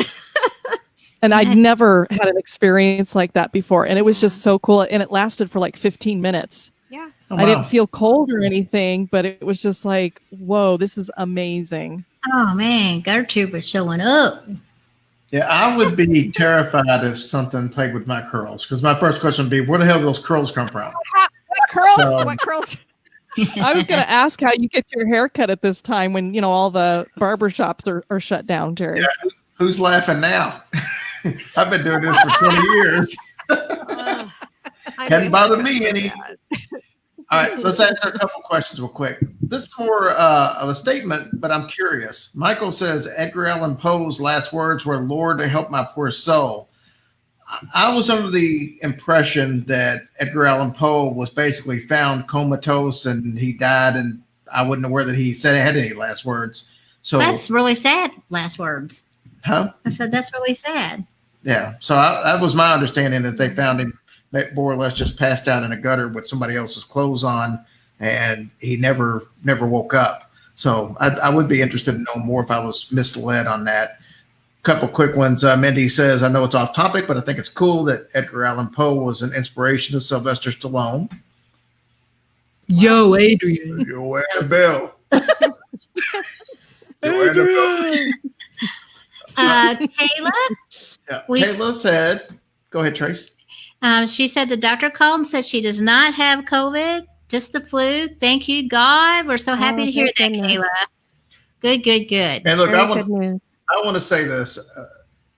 B: And I'd never had an experience like that before. And it was just so cool. And it lasted for like 15 minutes.
D: Yeah.
A: Oh,
B: I
A: wow.
B: didn't feel cold or anything, but it was just like, whoa, this is amazing.
C: Oh man, Gertrude was showing up.
A: Yeah, I would be terrified if something played with my curls, because my first question would be, where the hell do those curls come from?
D: What curls?
A: So-
D: What curls?
B: I was going to ask how you get your hair cut at this time when, you know, all the barber shops are shut down, Jerry.
A: Yeah, who's laughing now? I've been doing this for 20 years. Hadn't bothered me any. All right, let's answer a couple questions real quick. This is more of a statement, but I'm curious. Michael says Edgar Allan Poe's last words were, "Lord, to help my poor soul." I was under the impression that Edgar Allan Poe was basically found comatose and he died, and I wasn't aware that he said he had any last words. So
C: That's really sad. Last words.
A: huh?
C: I said that's really sad.
A: Yeah. So that was my understanding, that they found him more or less just passed out in a gutter with somebody else's clothes on, and he never woke up. So I would be interested in knowing more if I was misled on that. Couple quick ones. Mindy says, "I know it's off topic, but I think it's cool that Edgar Allan Poe was an inspiration to Sylvester Stallone."
C: Yo, Adrian.
A: Yo, Annabelle. Yo, Annabelle.
C: Kayla,
A: Yeah.
C: We-
A: Kayla said, go ahead, Trace.
C: she said the doctor called and said she does not have COVID, just the flu. Thank you, God. We're so happy to hear that,
D: thank goodness.
C: Kayla. Good.
A: And look,
D: Very good news.
A: I want to say this.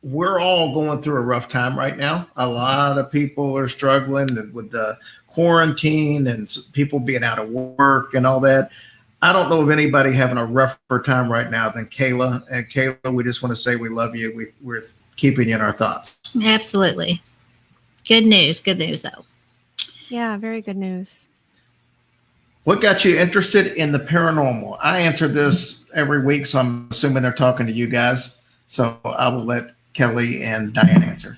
A: We're all going through a rough time right now. A lot of people are struggling with the quarantine and people being out of work and all that. I don't know of anybody having a rougher time right now than Kayla. And Kayla, we just want to say we love you. We're keeping you in our thoughts.
C: Absolutely. Good news though.
D: Yeah, very good news.
A: What got you interested in the paranormal? I answer this every week, so I'm assuming they're talking to you guys. So I will let Kelly and Diane answer.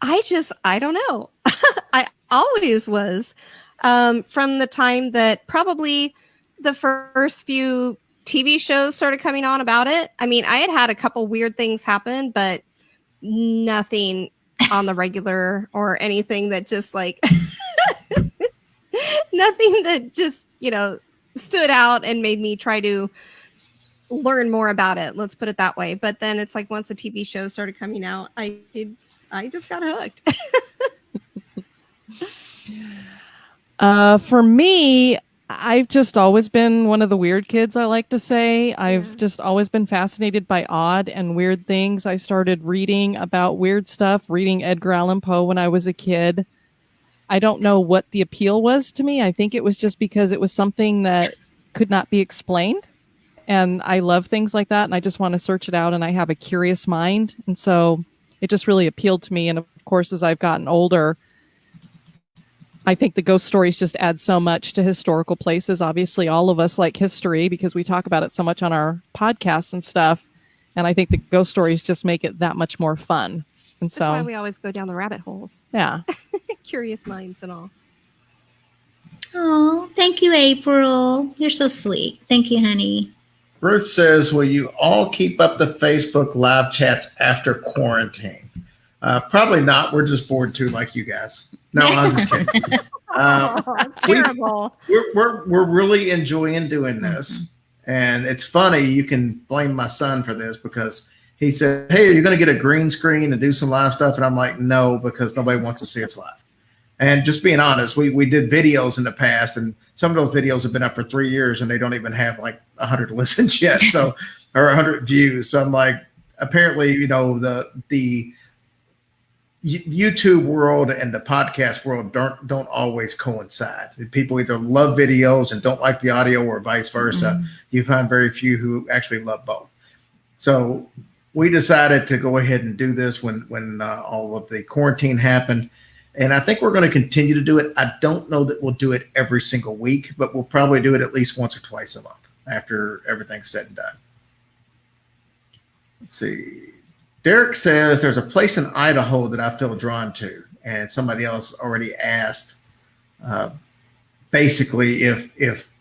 D: I don't know. I always was. From the time that probably the first few TV shows started coming on about it. I mean, I had a couple weird things happen, but nothing on the regular or anything that just like nothing that just, stood out and made me try to learn more about it. Let's put it that way. But then it's like once the TV shows started coming out, I just got hooked.
B: For me, I've just always been one of the weird kids, I like to say. I've just always been fascinated by odd and weird things. I started reading about weird stuff, reading Edgar Allan Poe when I was a kid. I don't know what the appeal was to me. I think it was just because it was something that could not be explained. And I love things like that. And I just want to search it out. And I have a curious mind. And so it just really appealed to me. And of course, as I've gotten older, I think the ghost stories just add so much to historical places. Obviously, all of us like history because we talk about it so much on our podcasts and stuff. And I think the ghost stories just make it that much more fun. And
D: That's
B: so
D: why we always go down the rabbit holes.
B: Yeah.
D: Curious minds and all.
C: Oh, thank you, April. You're so sweet. Thank you, honey.
A: Ruth says, will you all keep up the Facebook live chats after quarantine? Probably not. We're just bored too, like you guys. No, I'm just kidding.
D: Terrible.
A: We're really enjoying doing this. And it's funny, you can blame my son for this because he said, hey, are you going to get a green screen and do some live stuff? And I'm like, no, because nobody wants to see us live. And just being honest, we did videos in the past, and some of those videos have been up for 3 years, and they don't even have like 100 listens yet, so or 100 views. So I'm like, apparently, the YouTube world and the podcast world don't always coincide. People either love videos and don't like the audio, or vice versa. Mm-hmm. You find very few who actually love both. So we decided to go ahead and do this when all of the quarantine happened. And I think we're going to continue to do it. I don't know that we'll do it every single week, but we'll probably do it at least once or twice a month after everything's said and done. Let's see. Derek says there's a place in Idaho that I feel drawn to. And somebody else already asked basically if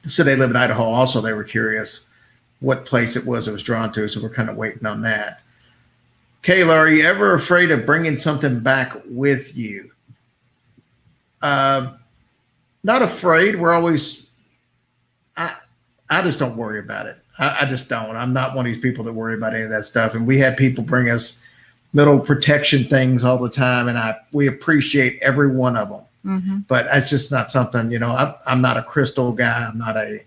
A: so they live in Idaho also, they were curious what place it was drawn to. So we're kind of waiting on that. Kayla, are you ever afraid of bringing something back with you? Not afraid. We're always, I just don't worry about it. I just don't. I'm not one of these people that worry about any of that stuff. And we have people bring us little protection things all the time. And we appreciate every one of them. Mm-hmm. But it's just not something, I'm not a crystal guy. I'm not I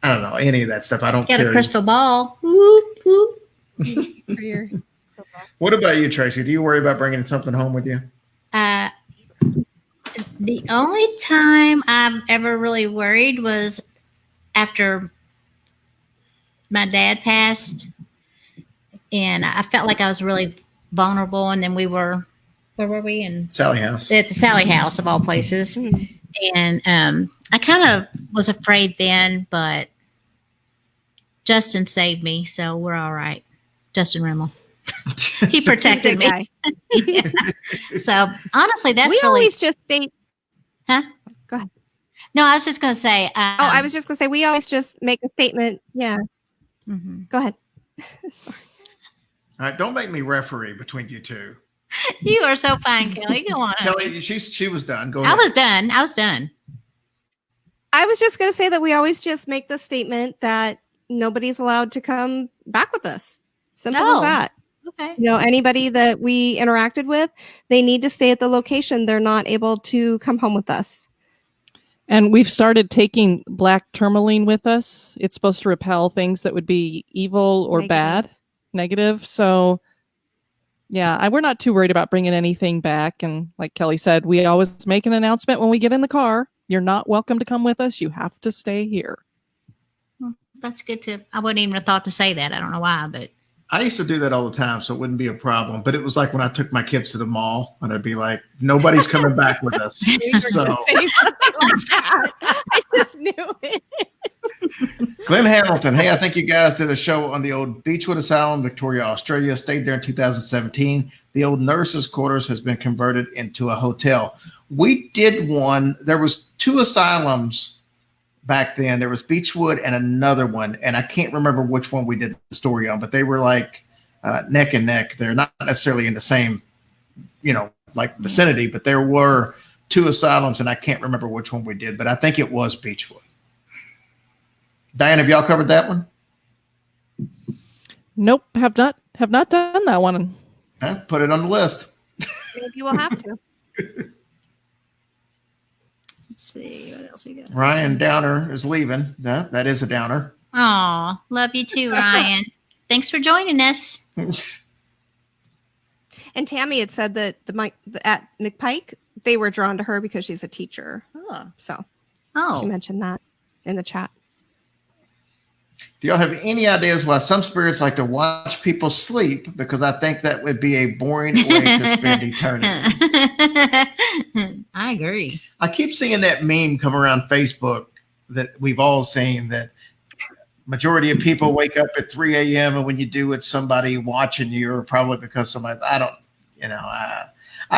A: don't know, any of that stuff. I don't care.
C: Got a crystal ball. Whoop, whoop.
A: What about you, Tracy? Do you worry about bringing something home with you?
C: The only time I've ever really worried was after my dad passed, and I felt like I was really vulnerable. And then where were we? In
A: Sally House.
C: At the Sally House of all places. And I kind of was afraid then, but Justin saved me, so we're all right. Justin Rimmel. He protected me. Yeah. So honestly, that's
D: we
C: really,
D: always just state.
C: Huh?
D: Go ahead.
C: No, I was just going to say.
D: I was just going to say we always just make a statement. Yeah. Mm-hmm. Go ahead. Sorry.
A: All right, don't make me referee between you two.
C: You are so fine, Kelly. Go on.
A: Kelly, she was done. Go ahead.
C: I was done.
D: I was just going to say that we always just make the statement that nobody's allowed to come back with us. Simple as that.
C: Okay.
D: Anybody that we interacted with, they need to stay at the location. They're not able to come home with us.
B: And we've started taking black tourmaline with us. It's supposed to repel things that would be evil or negative. So, yeah, we're not too worried about bringing anything back. And like Kelly said, we always make an announcement when we get in the car. You're not welcome to come with us. You have to stay here.
C: Well, that's good I wouldn't even have thought to say that. I don't know why, but
A: I used to do that all the time, so it wouldn't be a problem. But it was like when I took my kids to the mall, and I'd be like, "Nobody's coming back with us." So,
D: I just knew it.
A: Glenn Hamilton, hey, I think you guys did a show on the old Beechwood Asylum, Victoria, Australia. Stayed there in 2017. The old nurses' quarters has been converted into a hotel. We did one. There was 2 asylums back then. There was Beechwood and another one, and I can't remember which one we did the story on, but they were like neck and neck. They're not necessarily in the same, like vicinity, but there were 2 asylums, and I can't remember which one we did, but I think it was Beechwood. Diane, have y'all covered that one?
B: Nope, have not done that one.
A: Put it on the list.
D: Maybe you will have to.
C: Let's see what else we got.
A: Ryan Downer is leaving. No, that is a downer.
C: Aw, love you too, Ryan. Thanks for joining us.
D: And Tammy had said that at McPike, they were drawn to her because she's a teacher.
C: Oh.
D: So
C: Oh.
D: she mentioned that in the chat.
A: Do y'all have any ideas why some spirits like to watch people sleep? Because I think that would be a boring way to spend eternity.
C: I agree.
A: I keep seeing that meme come around Facebook that we've all seen, that majority of people wake up at 3 a.m. and when you do, it's somebody watching you, or probably because somebody, I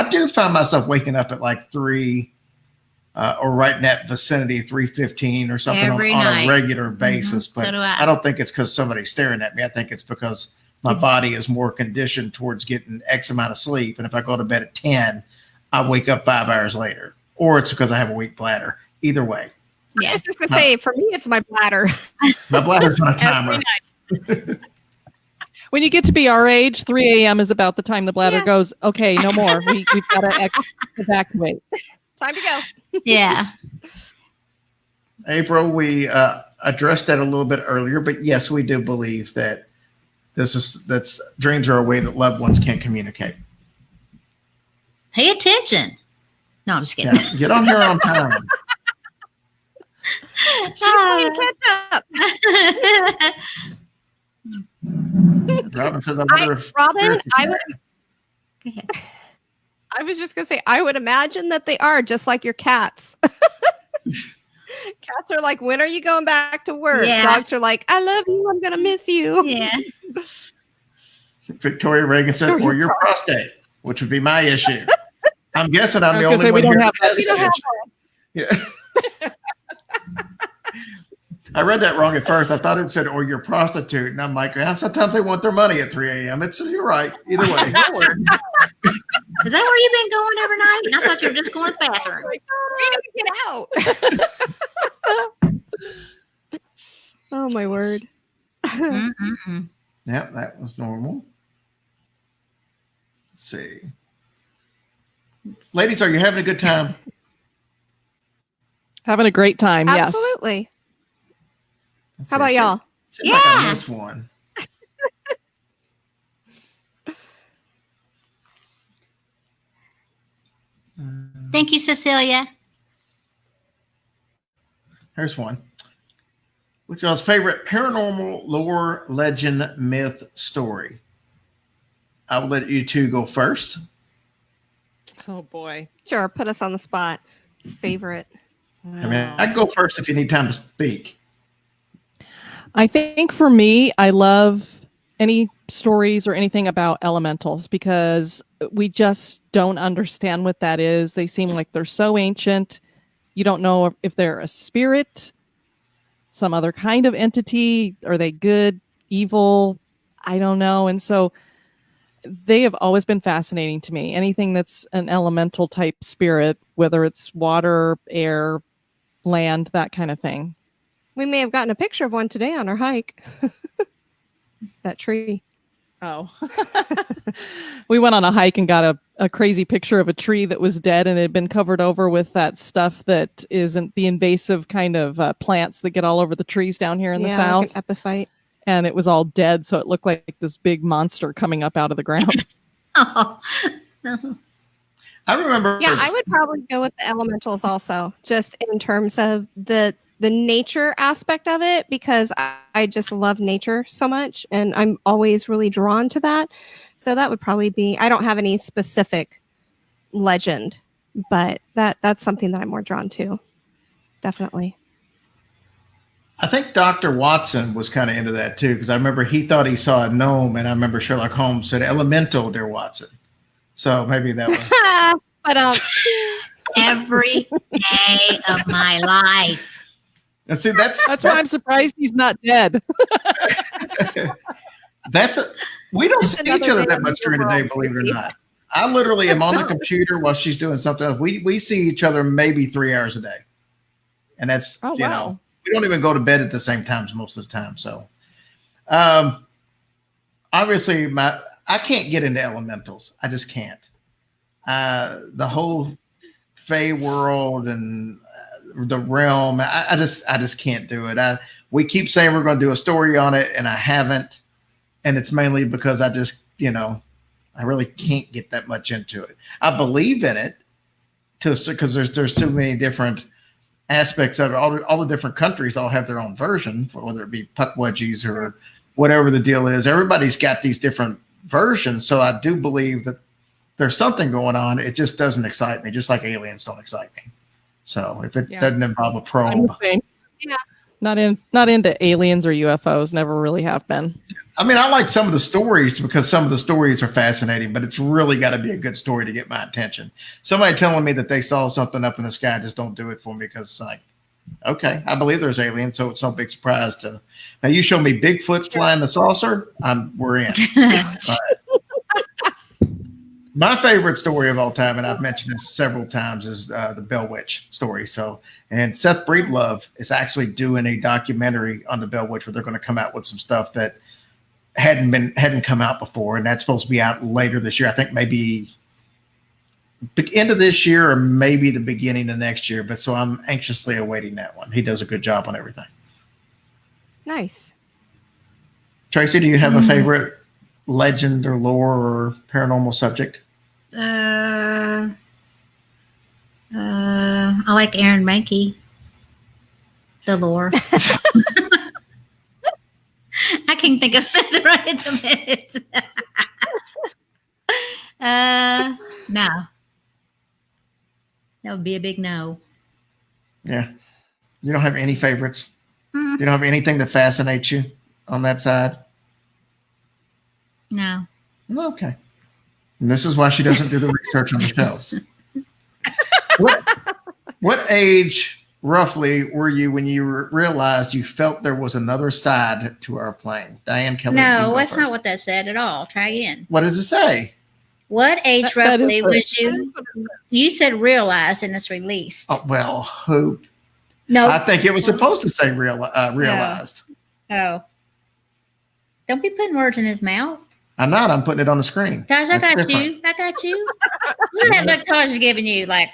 A: do find myself waking up at like 3 or right in that vicinity, 3:15 or something on a regular basis. But
C: So do I.
A: I don't think it's because somebody's staring at me. I think it's because my body is more conditioned towards getting X amount of sleep. And if I go to bed at 10, I wake up 5 hours later. Or it's because I have a weak bladder. Either way.
D: I was just going to say, for me, it's my bladder.
A: My bladder's on a timer.
B: When you get to be our age, 3 a.m. is about the time the bladder goes, okay, no more. We've got to evacuate.
D: Time to go.
C: Yeah.
A: April, we addressed that a little bit earlier, but yes, we do believe that that's dreams are a way that loved ones can communicate.
C: Pay attention. No, I'm just kidding.
A: Yeah, get on here on time.
D: She's playing catch up.
A: Robin says, I wonder if
D: Robin,
C: Go ahead.
D: I was just going to say, I would imagine that they are just like your cats. Cats are like, when are you going back to work?
C: Yeah.
D: Dogs are like, I love you. I'm going to miss you.
C: Yeah.
A: Victoria Reagan said, or your prostate, which would be my issue. I'm guessing I'm the only one
B: we don't
A: here.
B: have that.
D: We don't have
A: Yeah. I read that wrong at first. I thought it said, or you're prostitute. And I'm like, sometimes they want their money at 3 a.m. You're right. Either way.
C: Is that where you've been going every night? And I thought you were just going to the bathroom.
D: We need to get out. Oh, my word.
C: Mm-mm-mm.
A: Yep, that was normal. Let's see. Ladies, are you having a good time?
B: Having a great time, yes.
D: Absolutely.
A: Let's
D: How
A: see.
D: about y'all?
A: Seems like I
C: Yeah.
A: missed one.
C: Thank you, Cecilia.
A: Here's one. Which y'all's favorite paranormal lore, legend, myth, story? I will let you two go first.
B: Oh, boy.
D: Sure, put us on the spot. Favorite.
A: I mean, I can go first if you need time to speak.
B: I think for me, I love any stories or anything about elementals because we just don't understand what that is. They seem like they're so ancient. You don't know if they're a spirit, some other kind of entity. Are they good, evil? I don't know. And so they have always been fascinating to me. Anything that's an elemental type spirit, whether it's water, air, land, that kind of thing.
D: We may have gotten a picture of one today on our hike. That tree.
B: Oh, we went on a hike and got a crazy picture of a tree that was dead and it had been covered over with that stuff that isn't the invasive kind of plants that get all over the trees down here in the south.
D: Like an epiphyte.
B: And it was all dead. So it looked like this big monster coming up out of the ground.
C: Oh.
A: I remember.
D: Yeah, I would probably go with the elementals also, just in terms of the the nature aspect of it, because I just love nature so much and I'm always really drawn to that. So that would probably be, I don't have any specific legend, but that's something that I'm more drawn to. Definitely.
A: I think Dr. Watson was kind of into that too, because I remember he thought he saw a gnome, and I remember Sherlock Holmes said, "Elemental, dear Watson." So maybe that was.
D: But
C: Every day of my life.
A: And see, that's
B: why I'm surprised he's not dead.
A: We don't see each other
D: day
A: that much during the day, believe it or not. I literally am on the computer while she's doing something else. We see each other maybe 3 hours a day, and that's
B: Oh, wow.
A: we don't even go to bed at the same times most of the time. So, obviously, I can't get into elementals. I just can't. The whole Fey world and the realm, I just can't do it. We keep saying we're going to do a story on it, and I haven't. And it's mainly because I just, I really can't get that much into it. I believe in it because there's too many different aspects of it. All the different countries all have their own version, whether it be Pukwudgies or whatever the deal is. Everybody's got these different versions. So I do believe that there's something going on. It just doesn't excite me, just like aliens don't excite me. So if it doesn't involve a probe.
B: Yeah. Not into aliens or UFOs, never really have been.
A: I mean, I like some of the stories because some of the stories are fascinating, but it's really got to be a good story to get my attention. Somebody telling me that they saw something up in the sky, just don't do it for me, because it's like, okay, I believe there's aliens, so it's no big surprise to. Now you show me Bigfoot flying the saucer, we're in. My favorite story of all time, and I've mentioned this several times, is the Bell Witch story. So, and Seth Breedlove is actually doing a documentary on the Bell Witch where they're going to come out with some stuff that hadn't come out before, and that's supposed to be out later this year. I think maybe end of this year or maybe the beginning of next year. But so I'm anxiously awaiting that one. He does a good job on everything.
D: Nice.
A: Tracy, do you have a favorite legend or lore or paranormal subject?
C: I like Aaron Mankey. The lore. I can't think of it right at the minute. No. That would be a big no.
A: Yeah. You don't have any favorites? You don't have anything that fascinates you on that side?
C: No.
A: Okay. And this is why she doesn't do the research on the shelves. What age, roughly, were you when you realized you felt there was another side to our plane? Diane Kelly.
C: No, that's not what that said at all. Try again.
A: What does it say?
C: What age roughly was you? You said realized and it's released.
A: Oh, well, who?
C: No.
A: I think it was supposed to say realized.
C: Oh. Don't be putting words in his mouth.
A: I'm not. I'm putting it on the screen.
C: Gosh, I got you. Look at that look Tosh is giving you. Like.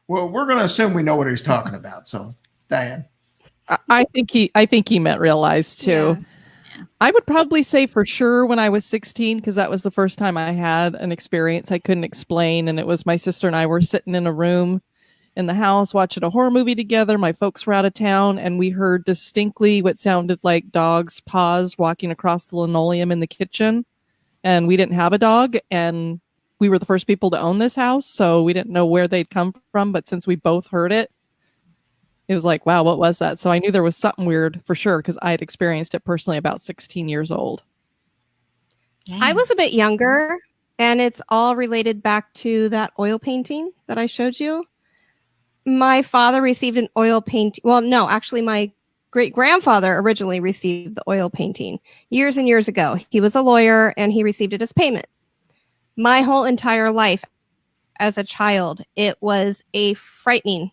A: Well, we're going to assume we know what he's talking about. So, Diane.
B: I think he meant realized too.
C: Yeah.
B: I would probably say for sure when I was 16, because that was the first time I had an experience I couldn't explain. And it was my sister and I were sitting in a room in the house watching a horror movie together. My folks were out of town, and we heard distinctly what sounded like dogs' paws walking across the linoleum in the kitchen. And we didn't have a dog, and we were the first people to own this house, so we didn't know where they'd come from. But since we both heard it, it was like, wow, what was that? So I knew there was something weird for sure, because I had experienced it personally about 16 years old.
D: I was a bit younger, and it's all related back to that oil painting that I showed you. My father received an oil painting. Well, no, actually, my great-grandfather originally received the oil painting years and years ago. He was a lawyer, and he received it as payment. My whole entire life as a child, it was a frightening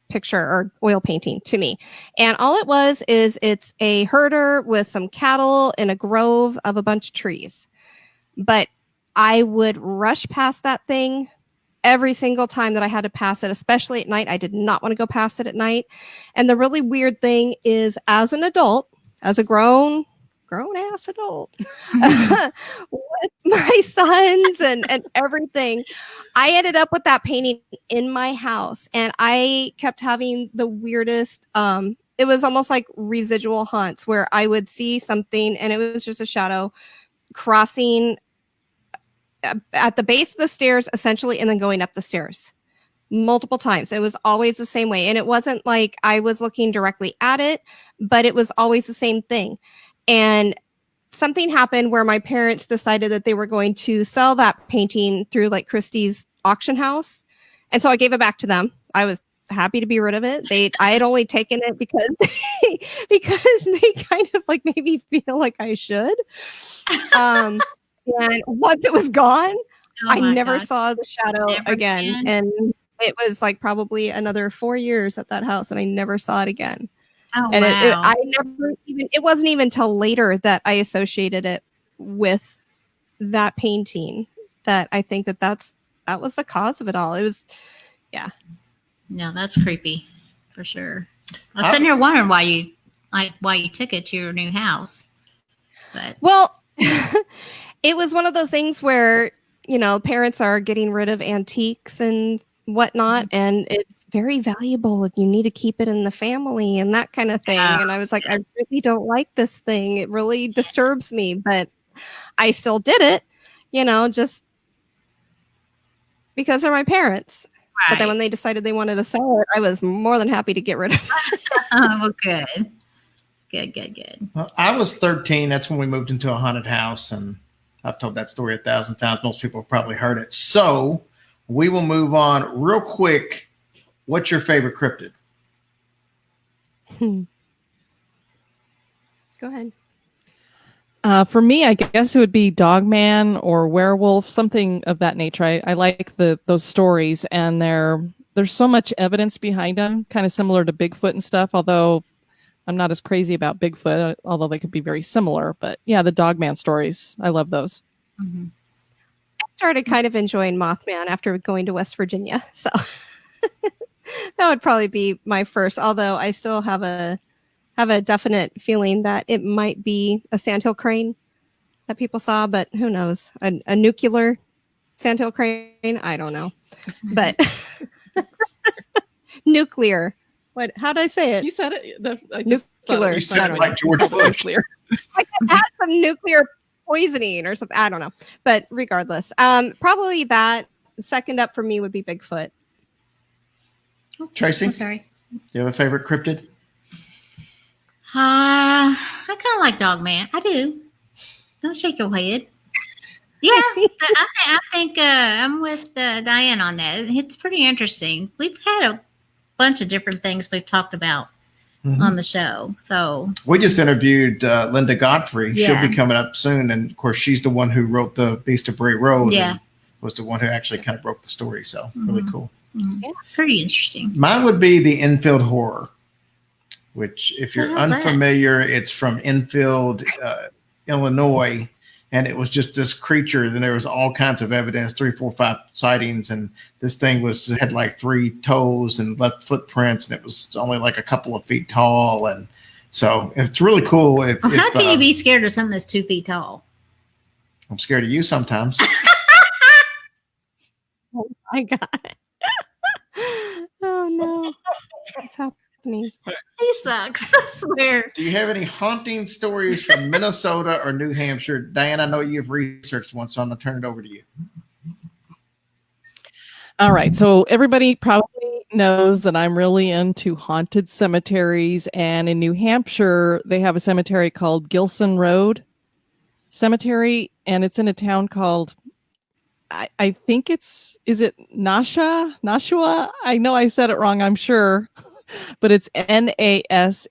D: picture or oil painting to me. And all it was is it's a herder with some cattle in a grove of a bunch of trees. But I would rush past that thing every single time that I had to pass it, especially at night. I did not want to go past it at night. And the really weird thing is, as an adult, as a grown grown ass adult with my sons and everything. I ended up with that painting in my house, and I kept having the weirdest it was almost like residual haunts where I would see something and it was just a shadow crossing at the base of the stairs essentially, and then going up the stairs multiple times. It was always the same way, and it wasn't like I was looking directly at it, but it was always the same thing. And something happened where my parents decided that they were going to sell that painting through like Christie's auction house, and so I gave it back to them. I was happy to be rid of it. I had only taken it because they kind of like made me feel like I should. And once it was gone, I never saw the shadow again. And it was like probably another 4 years at that house, and I never saw it again.
C: Oh,
D: and
C: wow.
D: it wasn't even till later that I associated it with that painting that I think that was the cause of it all. It was, yeah.
C: No, that's creepy for sure. I was sitting here wondering why you took it to your new house. But
D: well, it was one of those things where, parents are getting rid of antiques and whatnot, and it's very valuable and you need to keep it in the family and that kind of thing. And I was like, I really don't like this thing. It really disturbs me, but I still did it, just because they're my parents. Right. But then when they decided they wanted to sell it, I was more than happy to get rid of it.
C: Oh, good. Good.
A: Well, I was 13. That's when we moved into a haunted house, and I've told that story 1,000 times. Most people have probably heard it. So we will move on real quick. What's your favorite cryptid?
D: Go ahead.
B: For me, I guess it would be Dogman or Werewolf, something of that nature. I like those stories, and there's so much evidence behind them, kind of similar to Bigfoot and stuff, although I'm not as crazy about Bigfoot, although they could be very similar. But yeah, the Dogman stories, I love those.
C: Mm-hmm.
D: I started kind of enjoying Mothman after going to West Virginia. So that would probably be my first, although I still have a definite feeling that it might be a sandhill crane that people saw, but who knows? A nuclear sandhill crane? I don't know. But nuclear. What? How did I say it?
B: You said it.
D: Nuclear.
A: You said it like George Bush.
D: Like it had some nuclear poisoning or something. I don't know. But regardless, probably that. Second up for me would be Bigfoot.
C: Oops,
A: Tracy?
C: I'm sorry.
A: Do you have a favorite cryptid?
C: I kind of like Dogman. I do. Don't shake your head. Yeah, I think I'm with Diane on that. It's pretty interesting. We've had a bunch of different things we've talked about on the show. So
A: we just interviewed Linda Godfrey.
C: Yeah.
A: She'll be coming up soon, and of course, she's the one who wrote the Beast of Bray Road.
C: Yeah,
A: and was the one who actually kind of broke the story. So really cool.
C: Mm-hmm. Yeah, pretty interesting.
A: Mine would be the Enfield Horror, which, if you're unfamiliar, it's from Enfield, Illinois. And it was just this creature. And there was all kinds of evidence, 3, 4, 5 sightings. And this thing had like 3 toes and left footprints. And it was only like a couple of feet tall. And so it's really cool.
C: How can you be scared of something that's 2 feet tall?
A: I'm scared of you sometimes.
D: Oh my God. Oh no. What's happening?
C: He sucks, I swear.
A: Do you have any haunting stories from Minnesota or New Hampshire? Diane, I know you've researched one, so I'm going to turn it over to you.
B: All right. So everybody probably knows that I'm really into haunted cemeteries. And in New Hampshire, they have a cemetery called Gilson Road Cemetery. And it's in a town called, I think is it Nashua? I know I said it wrong, I'm sure. But it's Nashua.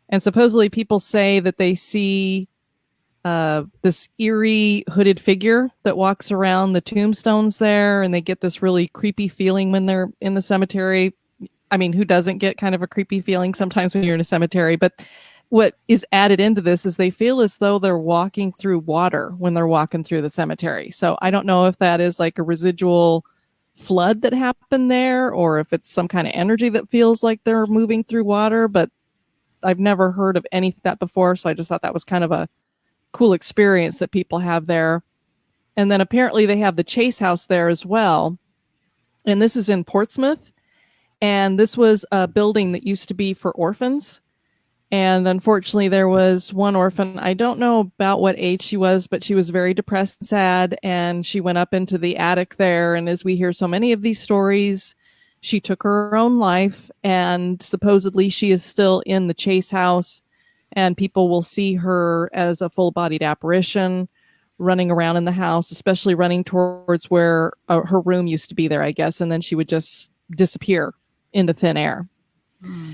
B: And supposedly people say that they see this eerie hooded figure that walks around the tombstones there, and they get this really creepy feeling when they're in the cemetery. I mean, who doesn't get kind of a creepy feeling sometimes when you're in a cemetery? But what is added into this is they feel as though they're walking through water when they're walking through the cemetery. So I don't know if that is like a residual flood that happened there, or if it's some kind of energy that feels like they're moving through water, but I've never heard of any of that before, so I just thought that was kind of a cool experience that people have there. And then apparently they have the Chase House there as well. And this is in Portsmouth. And this was a building that used to be for orphans. And unfortunately, there was one orphan. I don't know about what age she was, but she was very depressed and sad. And she went up into the attic there. And as we hear so many of these stories, she took her own life. And supposedly she is still in the Chase House. And people will see her as a full-bodied apparition running around in the house, especially running towards where her room used to be there, I guess. And then she would just disappear into thin air.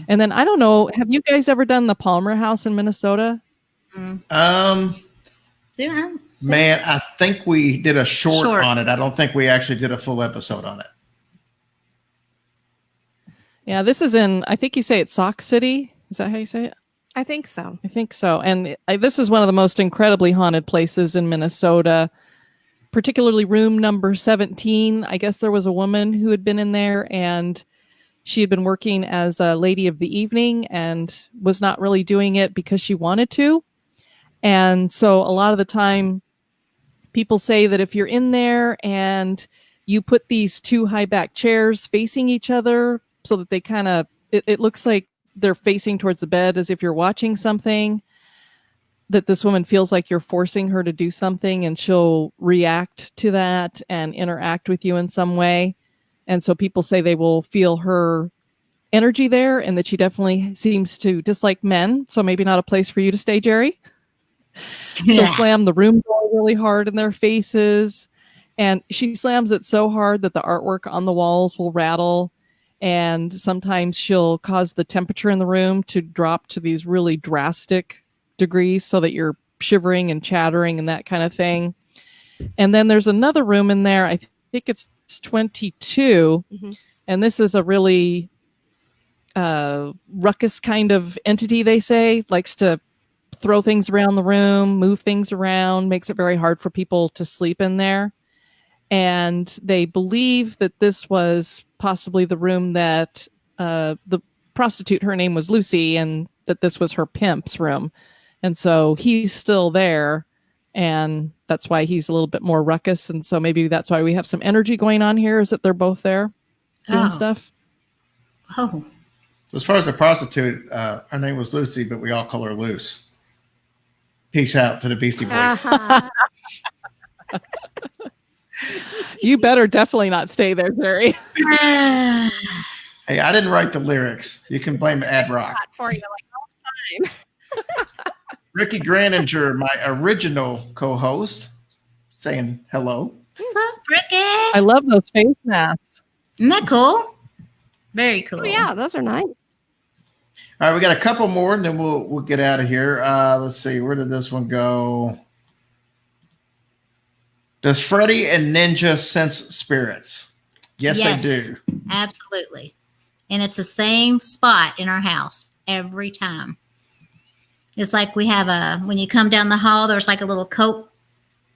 B: And then I don't know, have you guys ever done the Palmer House in Minnesota?
A: Man, I think we did a short on it. I don't think we actually did a full episode on it.
B: Yeah, this is in, I think you say it's Sauk City. Is that how you say it?
D: I think so.
B: I think so. And this is one of the most incredibly haunted places in Minnesota, particularly room number 17. I guess there was a woman who had been in there, and she had been working as a lady of the evening and was not really doing it because she wanted to. And so a lot of the time, people say that if you're in there and you put these two high back chairs facing each other so that they kind of, it looks like they're facing towards the bed as if you're watching something, that this woman feels like you're forcing her to do something, and she'll react to that and interact with you in some way. And so people say they will feel her energy there, and that she definitely seems to dislike men. So maybe not a place for you to stay, Jerry. She'll slam the room door really hard in their faces. And she slams it so hard that the artwork on the walls will rattle. And sometimes she'll cause the temperature in the room to drop to these really drastic degrees so that you're shivering and chattering and that kind of thing. And then there's another room in there. I think it's 22. Mm-hmm. And this is a really ruckus kind of entity, they say, likes to throw things around the room, move things around, makes it very hard for people to sleep in there. And they believe that this was possibly the room that the prostitute, her name was Lucy, and that this was her pimp's room. And so he's still there, and that's why he's a little bit more ruckus. And so maybe that's why we have some energy going on here, is that they're both there doing stuff.
C: Oh.
A: So as far as the prostitute, her name was Lucy, but we all call her Loose. Peace out to the Beastie Boys.
B: You better definitely not stay there, Jerry.
A: Hey, I didn't write the lyrics. You can blame Ad Rock.
D: For you like all the time.
A: Ricky Graninger, my original co-host, saying hello.
C: What's up, Ricky?
B: I love those face masks.
C: Isn't that cool? Very cool.
D: Oh, yeah, those are nice.
A: All right, we got a couple more, and then we'll get out of here. Let's see, where did this one go? Does Freddy and Ninja sense spirits? Yes, they do.
C: Absolutely. And it's the same spot in our house every time. It's like we have when you come down the hall, there's like a little coat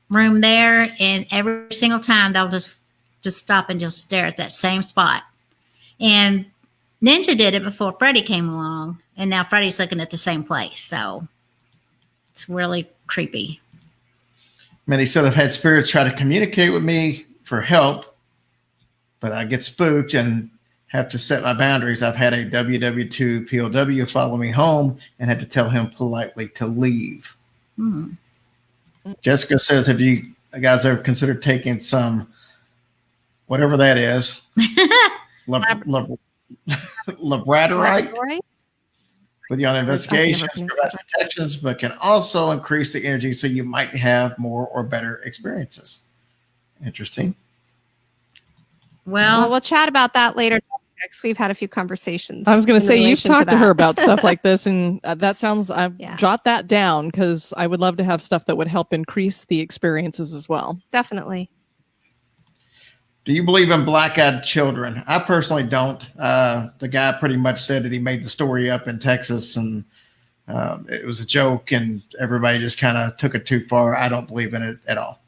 C: room there, and every single time they'll just stop and just stare at that same spot. And Ninja did it before Freddy came along, and now Freddy's looking at the same place. So it's really creepy.
A: Man, he said I've had spirits try to communicate with me for help, but I get spooked and have to set my boundaries. I've had a WW2 POW follow me home and had to tell him politely to leave. Hmm. Jessica says, have you guys ever considered taking some, whatever that is, labradorite with you on investigations, provides protections, but can also increase the energy so you might have more or better experiences. Interesting.
D: Well, we'll chat about that later. We've had a few conversations.
B: I was going to say, you've talked to her about stuff like this, and that sounds, jot that down, because I would love to have stuff that would help increase the experiences as well.
D: Definitely.
A: Do you believe in black-eyed children? I personally don't. The guy pretty much said that he made the story up in Texas, and it was a joke, and everybody just kind of took it too far. I don't believe in it at all.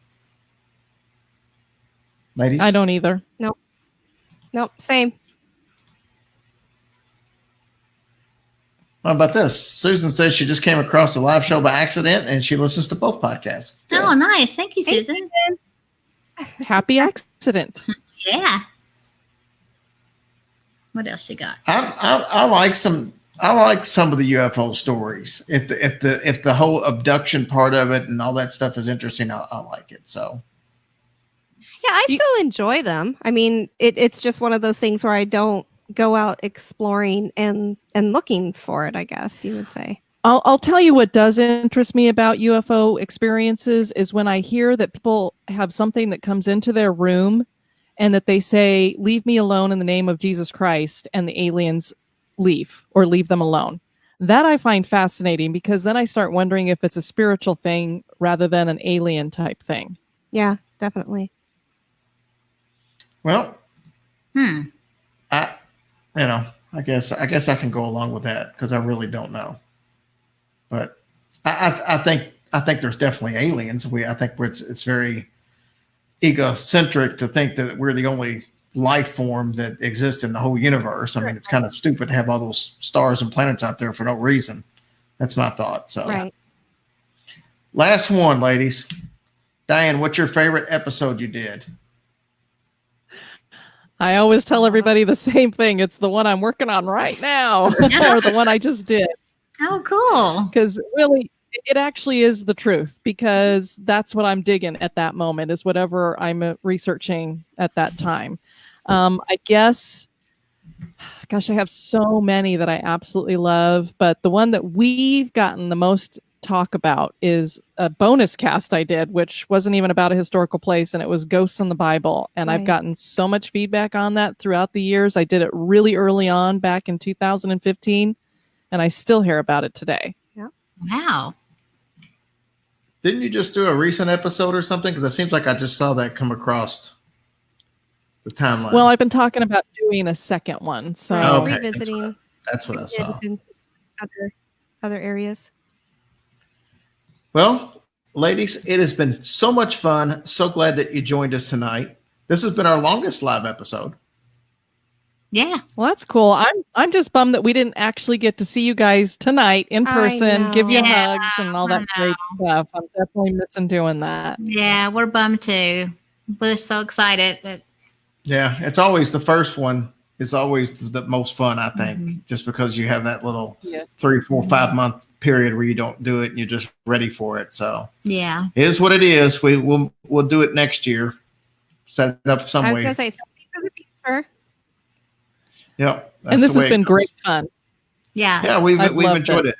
A: Ladies?
B: I don't either.
D: Nope. Same.
A: How about this? Susan says she just came across the live show by accident and she listens to both podcasts.
C: Oh, nice. Thank you,
D: Hey,
C: Susan.
B: Happy accident.
C: Yeah. What else you got?
A: I like some of the UFO stories. If the whole abduction part of it and all that stuff is interesting, I like it. So
D: Yeah, I still enjoy them. I mean, it's just one of those things where I don't go out exploring and looking for it, I guess you would say.
B: I'll tell you what does interest me about UFO experiences is when I hear that people have something that comes into their room and that they say, leave me alone in the name of Jesus Christ, and the aliens leave or leave them alone. That I find fascinating because then I start wondering if it's a spiritual thing rather than an alien type thing.
D: Yeah, definitely.
A: well, I guess I can go along with that because I really don't know. But I think there's definitely aliens. I think it's very egocentric to think that we're the only life form that exists in the whole universe. I mean, it's kind of stupid to have all those stars and planets out there for no reason. That's my thought. So,
D: Right.
A: Last one, ladies. Diane, what's your favorite episode you did?
B: I always tell everybody the same thing. It's the one I'm working on right now or the one I just did.
C: Oh, cool.
B: Because really, it actually is the truth because that's what I'm digging at that moment is whatever I'm researching at that time. I guess, gosh, I have so many that I absolutely love, but the one that we've gotten the most talk about is a bonus cast I did, which wasn't even about a historical place, and it was Ghosts in the Bible. And I've
D: Right.
B: gotten so much feedback on that throughout the years. I did it really early on back in 2015, and I still hear about it today.
C: Wow.
A: Didn't you just do a recent episode or something? Because it seems like I just saw that come across the timeline.
B: Well, I've been talking about doing a second one. So
D: Right.
A: Okay.
D: Revisiting
A: That's what I saw.
D: in other areas.
A: Well, ladies, it has been so much fun. So glad that you joined us tonight. This has been our longest live episode.
C: Yeah.
B: well, that's cool. I'm just bummed that we didn't actually get to see you guys tonight in
D: I
B: person, give you
C: know.
B: hugs and all that great stuff. I'm definitely missing doing that.
C: Yeah, we're bummed too. We're so excited, but
A: Yeah, it's always the first one is always the most fun, I think, just because you have that little
B: Yeah.
A: 3, 4, 5 month period where you don't do it and you're just ready for it. So
C: yeah.
A: it is what it is. We'll do it next year. Set it up some
D: I was
A: way.
D: going to say something for the future.
A: Yep.
B: And this
A: the
B: has
A: way
B: been
A: it goes.
B: great fun.
C: Yeah.
A: Yeah, we've
B: I've loved
A: enjoyed it.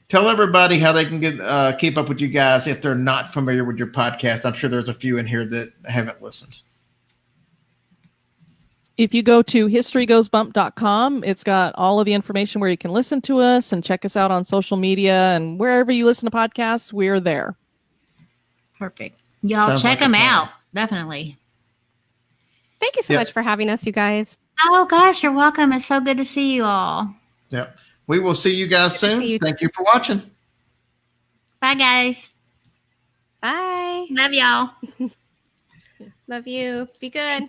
A: Tell everybody how they can get keep up with you guys if they're not familiar with your podcast. I'm sure there's a few in here that haven't listened.
B: If you go to historygoesbump.com, it's got all of the information where you can listen to us and check us out on social media and wherever you listen to podcasts, we're there.
C: Perfect. Y'all
A: Sounds
C: check
A: like a
C: them
A: plan.
C: out. Definitely.
D: Thank you so
A: Yep.
D: much for having us, you guys.
C: Oh, gosh, you're welcome. It's so good to see you all.
A: Yep. We will see you guys
D: Good to
A: soon.
D: see you.
A: Thank you for watching.
C: Bye, guys.
D: Bye.
C: Love y'all.
D: Love you. Be good.